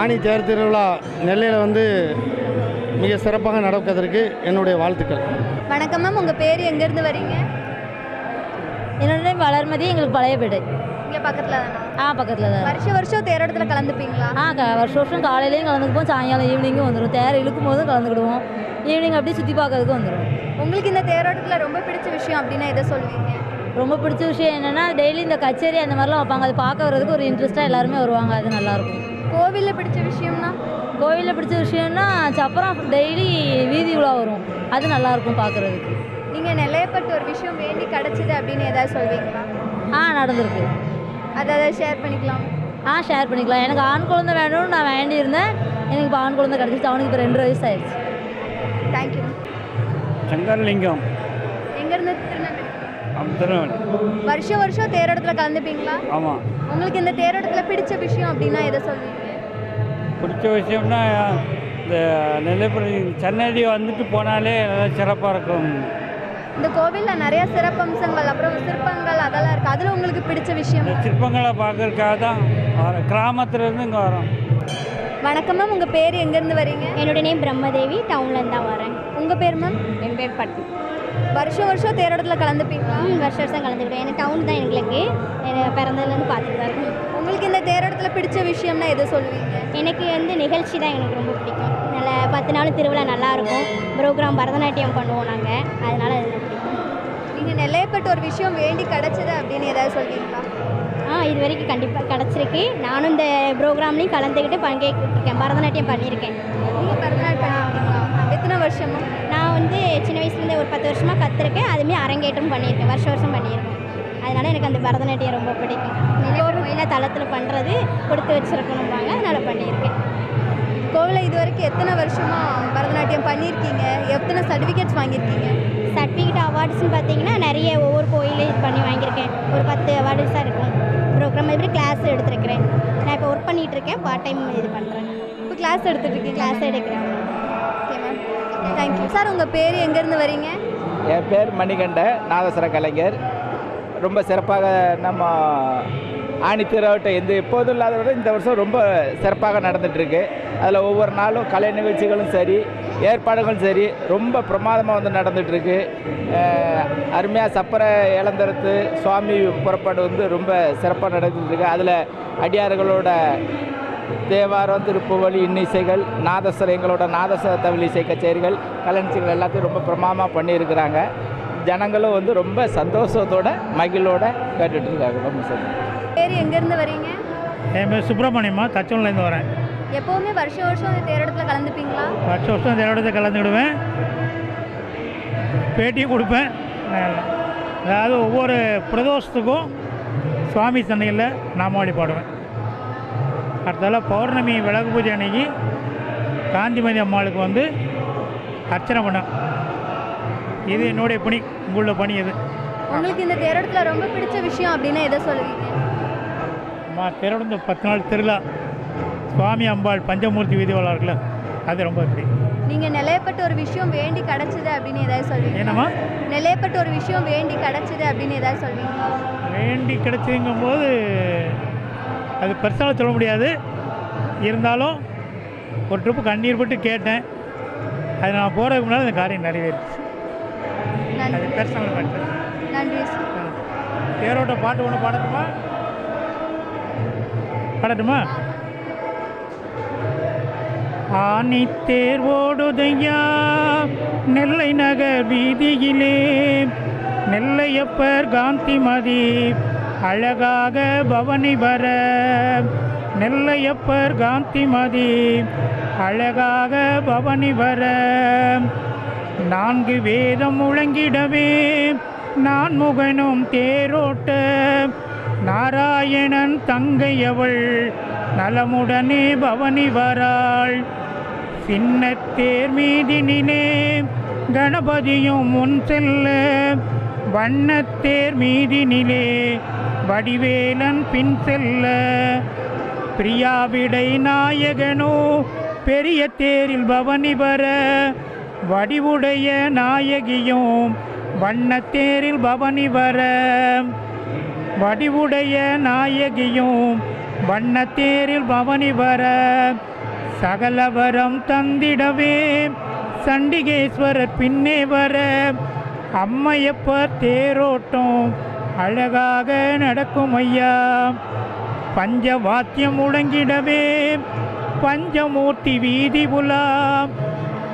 ஆனி தேர் திருவிழா நெல்லையில் வந்து மிக சிறப்பாக நடப்பதற்கு என்னுடைய வாழ்த்துக்கள். வணக்கம் மேம், உங்கள் பேர் எங்கேருந்து வரீங்க? என்னோட நேம் வளர்மதி. எங்களுக்கு பழைய வீடு இங்கே பக்கத்தில் தானே? பக்கத்தில் தான். வருஷம் தேரோட்டத்தில் கலந்துப்பீங்களா? வருஷம் காலையிலையும் கலந்துக்குவோம், சாயங்காலம் ஈவினிங்கும் வந்துடும். தேர் இழுக்கும் போதும் கலந்துக்கிடுவோம், ஈவினிங் அப்படியே சுற்றி பார்க்கறதுக்கு வந்துடும். உங்களுக்கு இந்த தேரோட்டத்தில் ரொம்ப பிடிச்ச விஷயம் அப்படின்னா எதை சொல்வீங்க? ரொம்ப பிடிச்ச விஷயம் என்னென்னா டெய்லி இந்த கச்சேரி அந்த மாதிரிலாம் வைப்பாங்க, அது பார்க்க வரதுக்கு ஒரு இன்ட்ரெஸ்ட்டாக எல்லாருமே வருவாங்க, அது நல்லாயிருக்கும். கோவிலில் பிடிச்ச விஷயம்னா? கோவிலில் பிடிச்ச விஷயம்னா சப்பரம் டெய்லி வீதி உலா வரும், அது நல்லாயிருக்கும் பார்க்குறதுக்கு. நீங்கள் நெல்லையப்பட்டு ஒரு விஷயம் வேண்டி கிடச்சிது அப்படின்னு ஏதாவது சொல்வீங்களா? நடந்திருக்கு. அதை ஷேர் பண்ணிக்கலாம். ஷேர் பண்ணிக்கலாம். எனக்கு ஆண் குழந்தை வேணும்னு நான் வேண்டியிருந்தேன், எனக்கு இப்போ ஆண் குழந்தை கிடச்சிச்சு. அவனுக்கு இப்போ 2 வயசு ஆயிடுச்சு. தேங்க்யூ. சங்கரலிங்கம். எங்கேருந்து? திருநெல்வேலி. திருநெல்வேலி. வருஷம் தேரோட்டத்தில் கலந்துப்பீங்களா? ஆமாம். உங்களுக்கு இந்த தேரோட்டத்தில் பிடிச்ச விஷயம் அப்படின்னா எதை சொல்வீங்க? பிடிச்ச விஷயம்னா இந்த நெல்லைப்பள்ளி சென்னை வந்துட்டு போனாலே நல்லா சிறப்பாக இருக்கும். இந்த கோவிலில் நிறைய சிறப்பம்சங்கள் அப்புறம் சிற்பங்கள் அதெல்லாம் இருக்குது, அதில் உங்களுக்கு பிடிச்ச விஷயம்? இந்த சிற்பங்களை பார்க்கறதுக்காக தான் கிராமத்துலேருந்து இங்கே வரோம். வணக்கம் மேம், உங்கள் பேர் எங்கேருந்து வரீங்க? என்னோட நேம் பிரம்மதேவி. டவுன்லேருந்து தான் வரேன். உங்கள் பேர் மேம்? என் பேர் பட்டு. வருஷம் தேரோட்டத்தில் கலந்துப்பீங்களா? வருஷம் கலந்துக்கிட்டேன். எனக்கு டவுன் தான் எங்களுக்கு பிறந்ததுலேருந்து பார்த்துட்டு தான் இருக்கும். உங்களுக்கு இந்த தேரோட்டத்தில் பிடிச்ச விஷயம்னா எதை சொல்லுவீங்க? எனக்கு வந்து நிகழ்ச்சி தான் எனக்கு ரொம்ப பிடிக்கும். நல்லா 10 நாள் திருவிழா நல்லாயிருக்கும். ப்ரோக்ராம் பரதநாட்டியம் பண்ணுவோம் நாங்கள், அதனால் அது பிடிக்கும். நீங்கள் நெல்லையப்பட்டு ஒரு விஷயம் வேண்டி கிடச்சிது அப்படின்னு ஏதாவது சொல்வீங்களா? இது வரைக்கும் கண்டிப்பாக கிடச்சிருக்கு. நானும் இந்த ப்ரோக்ராம்லேயும் கலந்துக்கிட்டு பங்கேற்கிருக்கேன், பரதநாட்டியம் பண்ணியிருக்கேன். நீங்கள் பரதநாட்டியம் எத்தனை வருஷமா? நான் வந்து சின்ன வயசுலேருந்து ஒரு 10 வருஷமாக கற்றுருக்கேன். அதுமாரி அரங்கேற்றம் பண்ணியிருக்கேன், வருஷம் பண்ணியிருக்கேன். அதனால் எனக்கு அந்த பரதநாட்டியம் ரொம்ப பிடிக்கும். கோயில தளத்தில் பண்ணுறது கொடுத்து வச்சுருக்கணும்பாங்க, அதனால் பண்ணியிருக்கேன். கோவிலில் இது வரைக்கும் எத்தனை வருஷமாக பரதநாட்டியம் பண்ணியிருக்கீங்க? எத்தனை சர்டிஃபிகேட்ஸ் வாங்கியிருக்கீங்க? சர்டிஃபிகேட் அவார்ட்ஸ்னு பார்த்தீங்கன்னா நிறைய ஒவ்வொரு கோயிலே இது பண்ணி வாங்கியிருக்கேன். ஒரு 10 அவார்ட்ஸாக இருக்கும். ப்ரோக்ராம் எப்படி கிளாஸ் எடுத்துருக்கிறேன். நான் இப்போ ஒர்க் பண்ணிகிட்ருக்கேன், பார்ட் டைம் இது பண்ணுறேன். இப்போ கிளாஸ் எடுத்துகிட்ருக்கீங்க? கிளாஸ் எடுக்கிறேன். Okay ma'am, thank you. சார், உங்கள் பேர் எங்கேருந்து வரீங்க? என் பேர் மணிகண்ட, நாதஸ்வர கலைஞர். ரொம்ப சிறப்பாக நம்ம ஆணி தேரோட்டம் எப்போதும் இல்லாத விட இந்த வருஷம் ரொம்ப சிறப்பாக நடந்துகிட்ருக்கு. அதில் ஒவ்வொரு நாளும் கலை நிகழ்ச்சிகளும் சரி, ஏற்பாடுகளும் சரி, ரொம்ப பிரமாதமாக வந்து நடந்துகிட்ருக்கு. அருமையாக சப்பரை இளந்தரத்து சுவாமி புறப்பாடு வந்து ரொம்ப சிறப்பாக நடந்துகிட்ருக்கு. அதில் அடியார்களோட தேவாரம், திருப்புவழி, இன்னிசைகள், நாதஸ்வரம், எங்களோட நாதஸ்வர தவில் இசை கச்சேரிகள், கலைஞர்கள் எல்லாத்தையும் ரொம்ப பிரமாதமாக பண்ணியிருக்கிறாங்க. ஜனங்களும் வந்து ரொம்ப சந்தோஷத்தோட மகிழோட கேட்டுட்ருக்காங்க. ரொம்ப சந்தோஷம். பேர் எங்கேருந்து வரீங்க? என் பேர் சுப்பிரமணியம்மா, தச்சூர்லேருந்து வரேன். எப்போவுமே வருஷம் வருஷம் இந்த தேரோட்டத்தில் கலந்துப்பீங்களா? வருஷம் வருஷம் தேரோட்டத்தை கலந்துக்கிடுவேன், பேட்டியும் கொடுப்பேன். அதாவது ஒவ்வொரு பிரதோஷத்துக்கும் சுவாமி சன்னையில் நாமாவளி பாடுவேன். அடுத்தால பௌர்ணமி விளக்கு பூஜை அன்னைக்கு காந்திமதி அம்மாளுக்கு வந்து அர்ச்சனை பண்ணேன். இது என்னுடைய பணி, உங்களோட பணி இது. உங்களுக்கு இந்த தேரோட்டத்தில் ரொம்ப பிடிச்ச விஷயம் அப்படின்னா எதை சொல்லுவீங்க? அம்மா தேரோட்டம் 10 நாள் திருவிழா, சுவாமி அம்பாள் பஞ்சமூர்த்தி வீதிவெல்லாம் இருக்குல்ல, அது ரொம்ப பிடிக்கும். நீங்கள் நிலையப்பட்ட ஒரு விஷயம் வேண்டி கிடச்சிது அப்படின்னு ஏதாவது சொல்வீங்க? என்னம்மா? நிலையப்பட்ட ஒரு விஷயம் வேண்டி கிடச்சிது அப்படின்னு ஏதாவது சொல்வீங்க? வேண்டி கிடச்சிங்கும்போது அது பெருசாக சொல்ல முடியாது. இருந்தாலும் ஒரு ட்ரிப்பு கண்ணீர் பட்டு கேட்டேன். அது நான் போகிறதுக்கு முன்னாடி அந்த காரியம் நிறைவேறிச்சு. அது பெர்சனல் மேட்டர். நன்றி. தேரோட்ட பாட்டு ஒன்று பாடட்டுமா? ஆனி தேர் ஓடுதையா நெல்லை நகர் வீதியிலே, நெல்லையப்பர் காந்திமதி அழகாக பவனி வர, நெல்லையப்பர் காந்திமதி அழகாக பவனி வர, 4 வேதம் முழங்கிடவே நான் முகனும் தேரோட்ட, நாராயணன் தங்கையவள் நலமுடனே பவனி வராள், சின்ன தேர் மீதினிலே கணபதியும் முன் செல்ல, வண்ணத்தேர் மீதினிலே வடிவேலன் பின் செல்ல, பிரியாவிடை நாயகனோ பெரிய தேரில் பவனி வர, வடிவுடைய நாயகியும் வண்ணத்தேரில் பவனி வர, வடிவுடைய நாயகியும் வண்ணத்தேரில் பவனி வர, சகலவரம் தந்திடவே சண்டிகேஸ்வரர் பின்னே வர, அம்மையப்பர் தேரோட்டம் அழகாக நடக்கும் ஐயா, பஞ்சவாத்தியம் முழங்கிடவே பஞ்சமூர்த்தி வீதி புலா,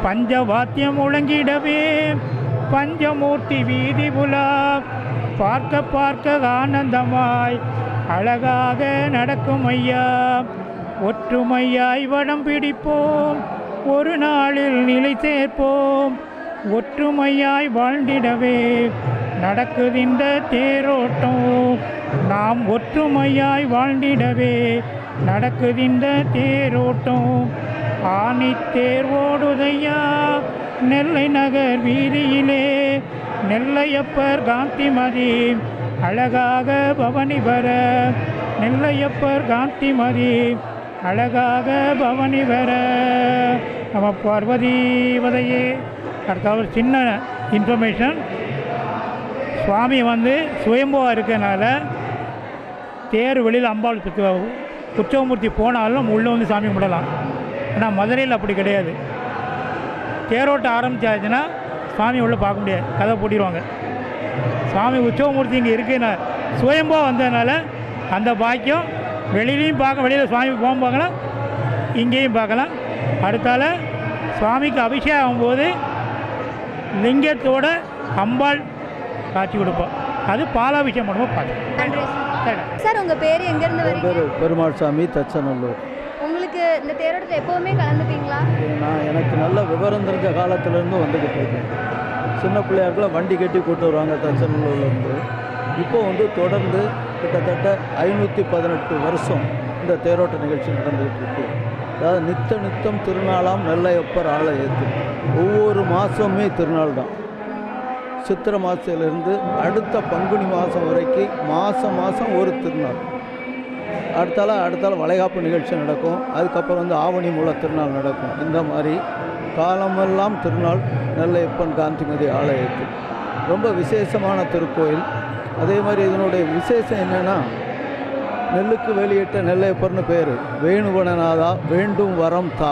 பஞ்சவாத்தியம் முழங்கிடவே பஞ்சமூர்த்தி வீதி புலா, பார்க்க பார்க்க ஆனந்தமாய் அழகாக நடக்கும் ஐயா, ஒற்றுமையாய் வடம் பிடிப்போம், ஒரு நாளில் நிலை சேர்ப்போம், ஒற்றுமையாய் வாழ்ந்திடவே நடக்குதிந்த தேரோட்டம், நாம் ஒற்றுமையாய் வாழ்ந்திடவே நடக்குதிந்த தேரோட்டம், ஆனி தேர் ஓடுதையா நெல்லை நகர் வீதியிலே, நெல்லையப்பர் காந்திமதி அழகாக பவனி வர, நெல்லையப்பர் காந்திமதி அழகாக பவனி வர, நம்ம பார்வதிவதையே. அடுத்த ஒரு சின்ன இன்ஃபர்மேஷன், சுவாமி வந்து சுயம்புவாக இருக்கனால தேர் வெளியில் அம்பாள் உற்சவமூர்த்தி போனாலும் உள்ளே வந்து சாமி கும்பிடலாம். ஆனால் மதுரையில் அப்படி கிடையாது. தேரோட்டம் ஆரம்பித்தாச்சுன்னா சுவாமி உள்ளே பார்க்க முடியாது, கதை பூட்டிடுவாங்க. சுவாமி உற்சவமூர்த்தி இங்கே இருக்குன்னு சுயம்புவாக வந்ததுனால அந்த பாக்கியம் வெளியிலையும் பார்க்க, வெளியில் சுவாமி போக பார்க்கலாம், இங்கேயும் பார்க்கலாம். அடுத்தால சுவாமிக்கு அபிஷேகம் ஆகும்போது லிங்கத்தோட அம்பாள் காட்சி கொடுப்போம், அது பாலாபிஷேகம் பண்ணுவோம் பார்க்கலாம். சார், உங்கள் பேர் எங்கேருந்து வரீங்க? பெருமாள் சாமி, தச்சநல்லூர். உங்களுக்கு இந்த தேரோட்டத்தில் எப்போவுமே கலந்துப்பீங்களா? எனக்கு நல்ல விவரம் தெரிஞ்ச காலத்துலேருந்து வந்துக்கிட்டு இருக்கேன். சின்ன பிள்ளையாருக்குள்ள வண்டி கட்டி கூட்டு வருவாங்க தச்சநல்லூர்லேருந்து. இப்போ வந்து தொடர்ந்து கிட்டத்தட்ட 518 வருஷம் இந்த தேரோட்ட நிகழ்ச்சி நடந்துகிட்டு இருக்கு. அதாவது நித்தம் திருநாளாம் நெல்லையப்பர் ஆலயத்தில் ஒவ்வொரு மாதமுமே திருநாள் தான். சித்திரை மாதத்துலேருந்து அடுத்த பங்குனி மாதம் வரைக்கும் மாதம் ஒரு திருநாள். அடுத்தால வளைகாப்பு நிகழ்ச்சி நடக்கும். அதுக்கப்புறம் வந்து ஆவணி மூல திருநாள் நடக்கும். இந்த மாதிரி காலமெல்லாம் திருநாள் நெல்லையப்பன் காந்திமதி ஆலயத்தில் ரொம்ப விசேஷமான திருக்கோயில். அதே மாதிரி இதனுடைய விசேஷம் என்னென்னா நெல்லுக்கு வெளியிட்ட நெல்லையப்பர்னு பேர். வேணுவனநாதா வேண்டும் வரம் தா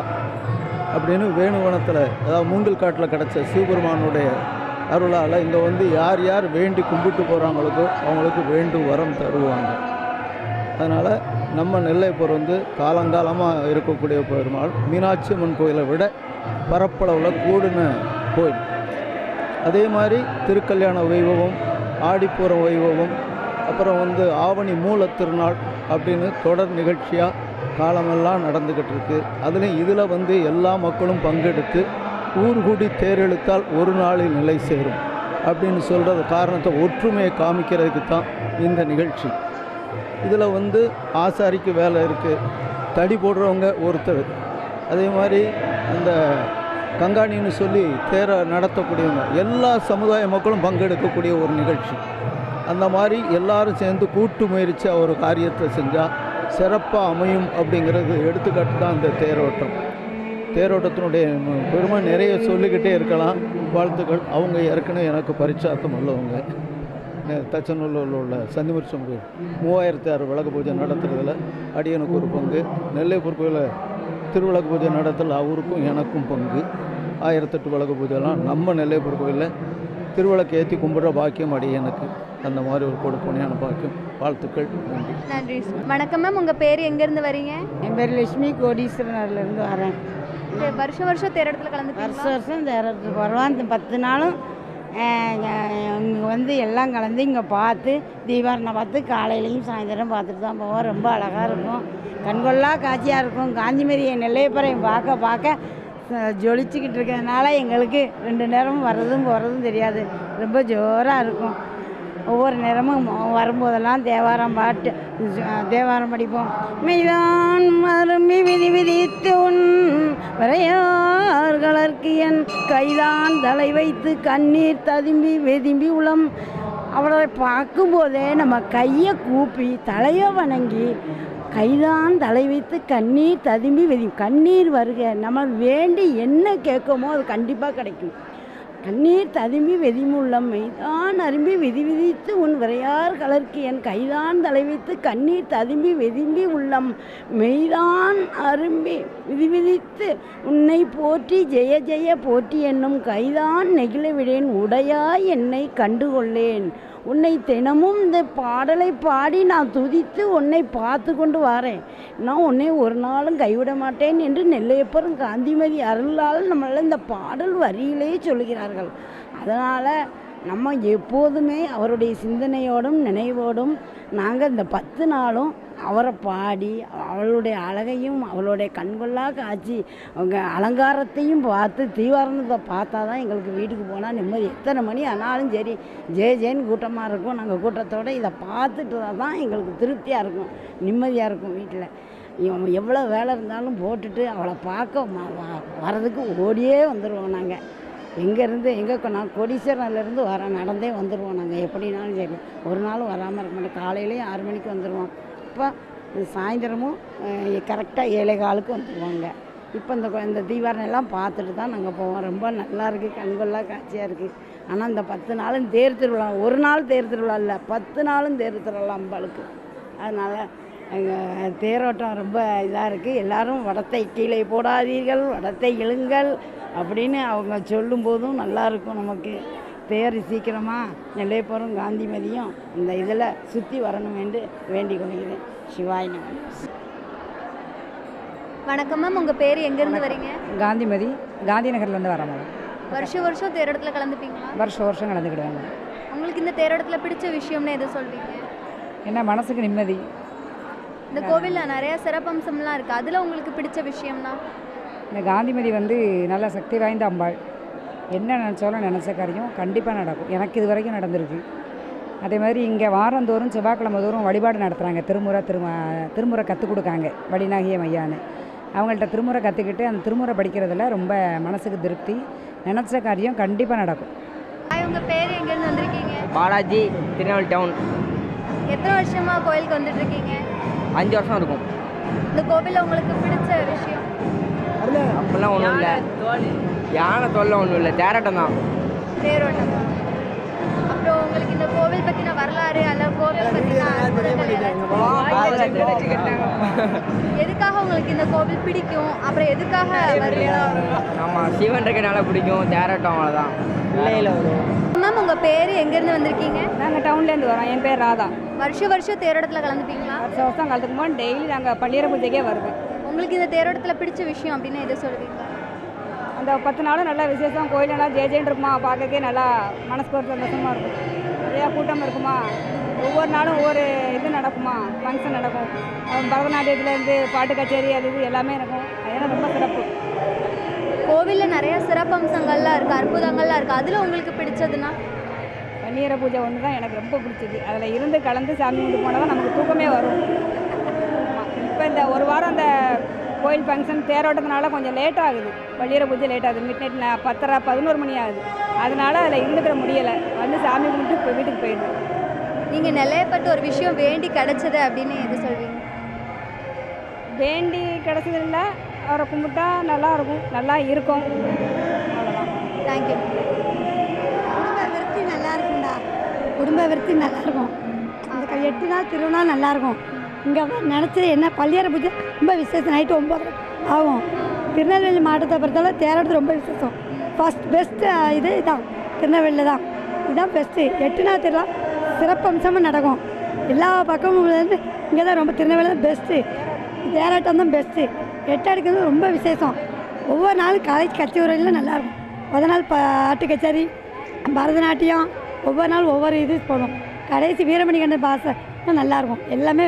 அப்படின்னு வேணுவனத்தில், அதாவது மூங்கில் காட்டில் கிடச்ச சிவபெருமானுடைய அருளால் இங்கே வந்து யார் யார் வேண்டி கும்பிட்டு போகிறாங்களுக்கோ அவங்களுக்கு வேண்டும் வரம் தருவாங்க. அதனால் நம்ம நெல்லையப்பர் வந்து காலங்காலமாக இருக்கக்கூடிய பெருமாள். மீனாட்சி அம்மன் கோயிலை விட பரப்பளவில் கூடின கோயில். அதே மாதிரி திருக்கல்யாண வைபவம், ஆடிப்பூர வைபவம், அப்புறம் வந்து ஆவணி மூல திருநாள் அப்படின்னு தொடர் நிகழ்ச்சியாக காலமெல்லாம் நடந்துக்கிட்டு இருக்கு. அதுலேயும் இதில் வந்து எல்லா மக்களும் பங்கெடுத்து ஊர் கூடி தேரெழுத்தால் ஒரு நாளில் நிலை சேரும் அப்படின்னு சொல்கிற காரணத்தை ஒற்றுமையை காமிக்கிறதுக்கு தான் இந்த நிகழ்ச்சி. இதில் வந்து ஆசாரிக்கு வேலை இருக்குது, தடி போடுறவங்க ஒருத்தர், அதே மாதிரி அந்த கங்காணின்னு சொல்லி தேரை நடத்தக்கூடியவங்க, எல்லா சமுதாய மக்களும் பங்கெடுக்கக்கூடிய ஒரு நிகழ்ச்சி. அந்த மாதிரி எல்லாரும் சேர்ந்து கூட்டு முயற்சி ஒரு காரியத்தை செஞ்சால் சிறப்பாக அமையும் அப்படிங்கிறது எடுத்துக்காட்டு தான் இந்த தேரோட்டம். தேரோட்டத்தினுடைய பெருமை நிறைய சொல்லிக்கிட்டே இருக்கலாம். வாழ்த்துக்கள். அவங்க ஏற்கனவே எனக்கு பரிச்சாத்தம் உள்ளவங்க. தச்சநல்லூரில் உள்ள சந்திமரிசம் 3006 விளக்கு பூஜை நடத்துறதுல அடியனுக்கு ஒரு பங்கு, நெல்லையப்பர் கோயிலில் திருவிளக்கு பூஜை நடத்தல அவருக்கும் எனக்கும் பங்கு. 1008 விளக்கு பூஜைலாம் நம்ம நெல்லையப்பர் கோயிலில் திருவிளக்கு ஏற்றி கும்பிட்ற பாக்கியம் அடியனுக்கு. அந்த மாதிரி ஒரு கொடுப்பனையான பாக்கியம். வாழ்த்துக்கள். நன்றி. நன்றி. வணக்கம் மேம், உங்கள் பேர் எங்கேருந்து வரீங்க? என் பேர் லட்சுமி, கோடீஸ்வரர்லேருந்து வரேன். வருஷம் வருஷம் தேரோட்டத்தில் கலந்து வருஷம் தேரோட்டத்துக்கு வருவான். இந்த 10 நாளும் இங்கே வந்து எல்லாம் கலந்து இங்கே பார்த்து தீபாவளி பார்த்து காலையிலையும் சாயந்தரம் பார்த்துட்டு தான் போவோம். ரொம்ப அழகாக இருக்கும், கண்கொள்ளா காட்சியாக இருக்கும். காந்திமதியை நெல்லையப்பரையும் பார்க்க ஜொலிச்சுக்கிட்டு இருக்கிறதுனால எங்களுக்கு 2 நேரமும் வர்றதும் போகிறதும் தெரியாது. ரொம்ப ஜோராக இருக்கும். ஒவ்வொரு நேரமும் வரும்போதெல்லாம் தேவாரம் படிப்போம். மெய்தான் மருமி விதி விதித்து உன் வரையார்களற்கு என் கைதான் தலை வைத்து கண்ணீர் ததும்பி வெதும்பி உளம். அவளை பார்க்கும்போதே நம்ம கையை கூப்பி தலையை வணங்கி கைதான் தலை வைத்து கண்ணீர் ததும்பி கண்ணீர் வருக. நம்ம வேண்டி என்ன கேட்குமோ அது கண்டிப்பாக கிடைக்கும். கண்ணீர் ததும்பி வெதிமுள்ளம் மெய்தான் அரும்பி விதித்து உன் விரையார் கலர்க்கு என் கைதான் தலை வைத்து கண்ணீர் ததும்பி வெதும்பி உள்ளம் மெய்தான் அரும்பி விதித்து உன்னை போற்றி ஜெய ஜெய போற்றி என்னும் கைதான் நெகிழ விடேன் உடையாய் என்னை கண்டுகொள்ளேன். உன்னை தினமும் இந்த பாடலை பாடி நான் துதித்து உன்னை பார்த்து கொண்டு வரேன். நான் உன்னை ஒரு நாளும் கைவிட மாட்டேன் என்று நெல்லையப்பரும் காந்திமதி அருளால் நம்மளால் இந்த பாடல் வரியிலே சொல்கிறார்கள். அதனால் நம்ம எப்போதுமே அவருடைய சிந்தனையோடும் நினைவோடும் நாங்கள் இந்த 10 நாளும் அவரை பாடி அவளுடைய அழகையும் அவளுடைய கண்கொள்ளா காட்சி அவங்க அலங்காரத்தையும் பார்த்து தீவாரணத்தை பார்த்தா தான் எங்களுக்கு வீட்டுக்கு போனால் நிம்மதி. எத்தனை மணி ஆனாலும் சரி ஜேன்னு கூட்டமாக இருக்கும். நாங்கள் கூட்டத்தோடு இதை பார்த்துட்டு தான் எங்களுக்கு திருப்தியாக இருக்கும், நிம்மதியாக இருக்கும். வீட்டில் எவ்வளோ வேலை இருந்தாலும் போட்டுட்டு அவளை பார்க்க வர்றதுக்கு ஓடியே வந்துடுவோம். நாங்கள் நான் கோடீஸ்வரன்லேருந்து வரேன், நடந்தே வந்துடுவோம். நாங்கள் எப்படினாலும் சரி ஒரு நாளும் வராமல் இருக்க மாட்டோம். காலையிலேயும் 6 மணிக்கு வந்துடுவோம். இப்போ சாயந்தரமும் கரெக்டாக 7:15 வந்துடுவாங்க. இப்போ இந்த தீபாவளியெல்லாம் பார்த்துட்டு தான் நாங்கள் போவோம். ரொம்ப நல்லா இருக்குது, கண்கொள்ளா காட்சியாக இருக்குது. ஆனால் இந்த 10 நாளும் தேர் திருவிழா, ஒரு நாள் தேர் திருவிழா இல்லை, 10 நாளும் தேர் திருவிழா அம்பாளுக்கு. அதனால் எங்கள் தேரோட்டம் ரொம்ப இதாக இருக்குது. எல்லோரும் வடத்தை கீழே போடாதீர்கள், வடத்தை இழுங்கள் அப்படின்னு அவங்க சொல்லும்போதும் நல்லாயிருக்கும். நமக்கு தேர் சீக்கிரமாக நெல்லையப்பரும் காந்திமதியும் இந்த இதில் சுற்றி வரணும் என்று வேண்டிக் கொள்கிறேன். சிவாய் நம. வணக்கம் மேம், உங்கள் பேர் எங்கேருந்து வரீங்க? காந்திமதி, காந்தி நகர்லேருந்து வரேன் மேடம். வருஷம் வருஷம் தேரோட்டத்தில் கலந்துப்பீங்களா? வருஷம் கலந்துக்கிடுவாங்க. உங்களுக்கு இந்த தேரோட்டத்தில் பிடிச்ச விஷயம்னு எதை சொல்வீங்க? என்ன மனசுக்கு நிம்மதி. இந்த கோவிலில் நிறைய சிறப்பம்சம்லாம் இருக்குது, அதில் உங்களுக்கு பிடிச்ச விஷயம்னா? இந்த காந்திமதி வந்து நல்ல சக்தி வாய்ந்த அம்பாள். என்ன நினச்சாலும் நினச்ச காரியம் கண்டிப்பாக நடக்கும். எனக்கு இது வரைக்கும் நடந்திருக்கு. அதே மாதிரி இங்கே வாரந்தோறும் செவ்வாய்க்கிழமை தோறும் வழிபாடு நடத்துகிறாங்க. திருமுறை கற்றுக் கொடுக்காங்க வடிநாகிய மையான்னு. அவங்கள்ட்ட திருமுறை கற்றுக்கிட்டு அந்த திருமுறை படிக்கிறதுல ரொம்ப மனசுக்கு திருப்தி. நினச்ச காரியம் கண்டிப்பாக நடக்கும். உங்கள் பேர் எங்கேருந்து வந்திருக்கீங்க? பாலாஜி, திருநெல்வேலி டவுன். எத்தனை வருஷமாக கோயிலுக்கு வந்துட்டுருக்கீங்க? 5 வருஷம் இருக்கும். இந்த கோவிலில் உங்களுக்கு பிடிச்ச விஷயம்? அப்படிலாம் ஒன்றும் இல்லை, யானை தொல்லை ஒன்றும் இல்லை, தேரோட்டம் தான். தேரோட்டம் தான். அப்புறம் உங்களுக்கு இந்த கோவில் பற்றின வரலாறு எதுக்காக உங்களுக்கு இந்த கோவில் பிடிக்கும், அப்புறம் எதுக்காக வருவீங்க? ஆமாம், சிவன் இருக்கனால பிடிக்கும், தேரோட்டம் அவ்வளோதான். பிள்ளையில் வரும். மேம் உங்கள் பேர் எங்கேருந்து வந்திருக்கீங்க? நாங்கள் டவுன்லேருந்து வரோம். என் பேர் ராதா. வருஷம் தேரோட்டத்தில் கலந்துப்பீங்களா? வருஷம் கலந்துக்கும்போது டெய்லி நாங்கள் பள்ளியறை பூஜைக்கே வருவேன். உங்களுக்கு இந்த தேரோட்டத்தில் பிடிச்ச விஷயம் அப்படின்னு எது சொல்லுவீங்களா? அந்த 10 நாளும் நல்லா விசேஷம், கோயிலெல்லாம் ஜெயஜெயன் இருக்குமா, பார்க்கவே நல்லா மனசுக்கு ஒரு சந்தோஷமாக இருக்கும். நிறையா கூட்டம் இருக்குமா, ஒவ்வொரு நாளும் ஒவ்வொரு இது நடக்குமா, ஃபங்க்ஷன் நடக்கும். பரதநாட்டியத்துலேருந்து பாட்டு கச்சேரி அது இது எல்லாமே இருக்கும். அதெல்லாம் ரொம்ப சிறப்பு. கோவிலில் நிறைய சிறப்பம்சங்கள்லாம் இருக்குது, அற்புதங்கள்லாம் இருக்குது. அதில் உங்களுக்கு பிடிச்சதுன்னா? பன்னீரை பூஜை ஒன்று தான் எனக்கு ரொம்ப பிடிச்சது. அதில் இருந்து கலந்து சாமி கும்பிட்டு போனால் தான் நமக்கு தூக்கமே வரும். இப்போ இந்த ஒரு வாரம் அந்த கோயில் ஃபங்க்ஷன் தேரோட்டத்தினால கொஞ்சம் லேட் ஆகுது. பள்ளியறை பூஜை லேட் ஆகுது. மிட் நைட் 10:30 11 மணி ஆகுது. அதனால் அதில் இருந்துக்கிற முடியலை. வந்து சாமி கும்பிட்டு இப்போ வீட்டுக்கு போயிடுது. நீங்கள் நிலையப்பட்டு ஒரு விஷயம் வேண்டி கிடைச்சது அப்படின்னு எது சொல்வீங்க? வேண்டி கிடைச்சது இல்லை, அவரை கும்பிட்டா நல்லா இருக்கும், நல்லா இருக்கும், அவ்வளோதான். தேங்க்யூ. குடும்ப விருத்தி நல்லா இருக்கும்டா. குடும்ப விருத்தி நல்லா இருக்கும். அந்த 8 நாள் திருவிழா நல்லா இருக்கும். இங்கே நினச்சது என்ன, பள்ளியறை பூஜை ரொம்ப விசேஷம். நைட்டு 9 ஆகும். திருநெல்வேலி மாவட்டத்தை பொறுத்தவரை தேரோட்டது ரொம்ப விசேஷம். ஃபஸ்ட் பெஸ்ட்டு இது இதான், திருநெல்வேலியில் தான் இதுதான் பெஸ்ட்டு. 8 நாள் திருவிழா சிறப்பம்சமாக நடக்கும். எல்லா பக்கமும் இருந்து இங்கே தான் ரொம்ப திருநெல்வேலி தான் பெஸ்ட்டு. தேரோட்டம் தான் பெஸ்ட்டு. 8 அடுக்கிறது ரொம்ப விசேஷம். ஒவ்வொரு நாளும் காலேஜ் கட்சி உரையில் நல்லாயிருக்கும். முதல் நாள் பாட்டு கச்சேரி, பரதநாட்டியம், ஒவ்வொரு நாள் ஒவ்வொரு இது போடும். கடைசி வீரமணி கண்டன் பாசை நல்லாயிருக்கும். எல்லாமே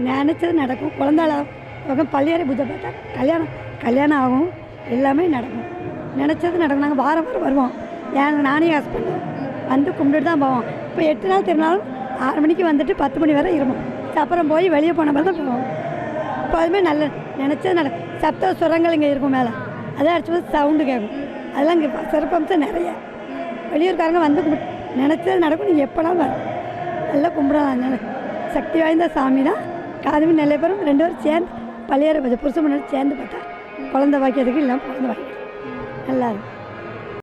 நினச்சது நடக்கும். குழந்தை பள்ளியறை பூஜை பார்த்தா கல்யாணம் ஆகும். எல்லாமே நடக்கும். நினச்சது நடக்கும். நாங்கள் வாரம் வருவோம். நானே ஹஸ்பண்டும் வந்து கும்பிட்டுட்டு தான் போவோம். இப்போ 8 நாள் திருநாளும் 6 மணிக்கு வந்துட்டு 10 மணி வரை இருப்போம். அப்புறம் போய் வெளியே போன மாதிரி தான் போவோம். இப்போ அதுமாதிரி நல்ல நினச்சது சப்த சுரங்கள் இங்கே இருக்கும் மேலே. அதை அடிச்சு சவுண்டு கேட்கும். அதெல்லாம் இங்கே சிறப்பம்சம் நிறைய. வெளியூர்காரங்க வந்து நினச்சது நடக்கும். நீங்கள் எப்போனாலும் வரும். நல்லா கும்பிடலாம். சக்தி வாய்ந்த சாமி தான். காதுமி நெல்லையப்பரும் 2 பேரும் சேர்ந்து பள்ளியறை பூஜை புருஷன் சேர்ந்து பார்த்தா குழந்தை வாக்கியதுக்கு இல்லாமல் குழந்தை வாக்கியம் நல்லா இருக்கும்.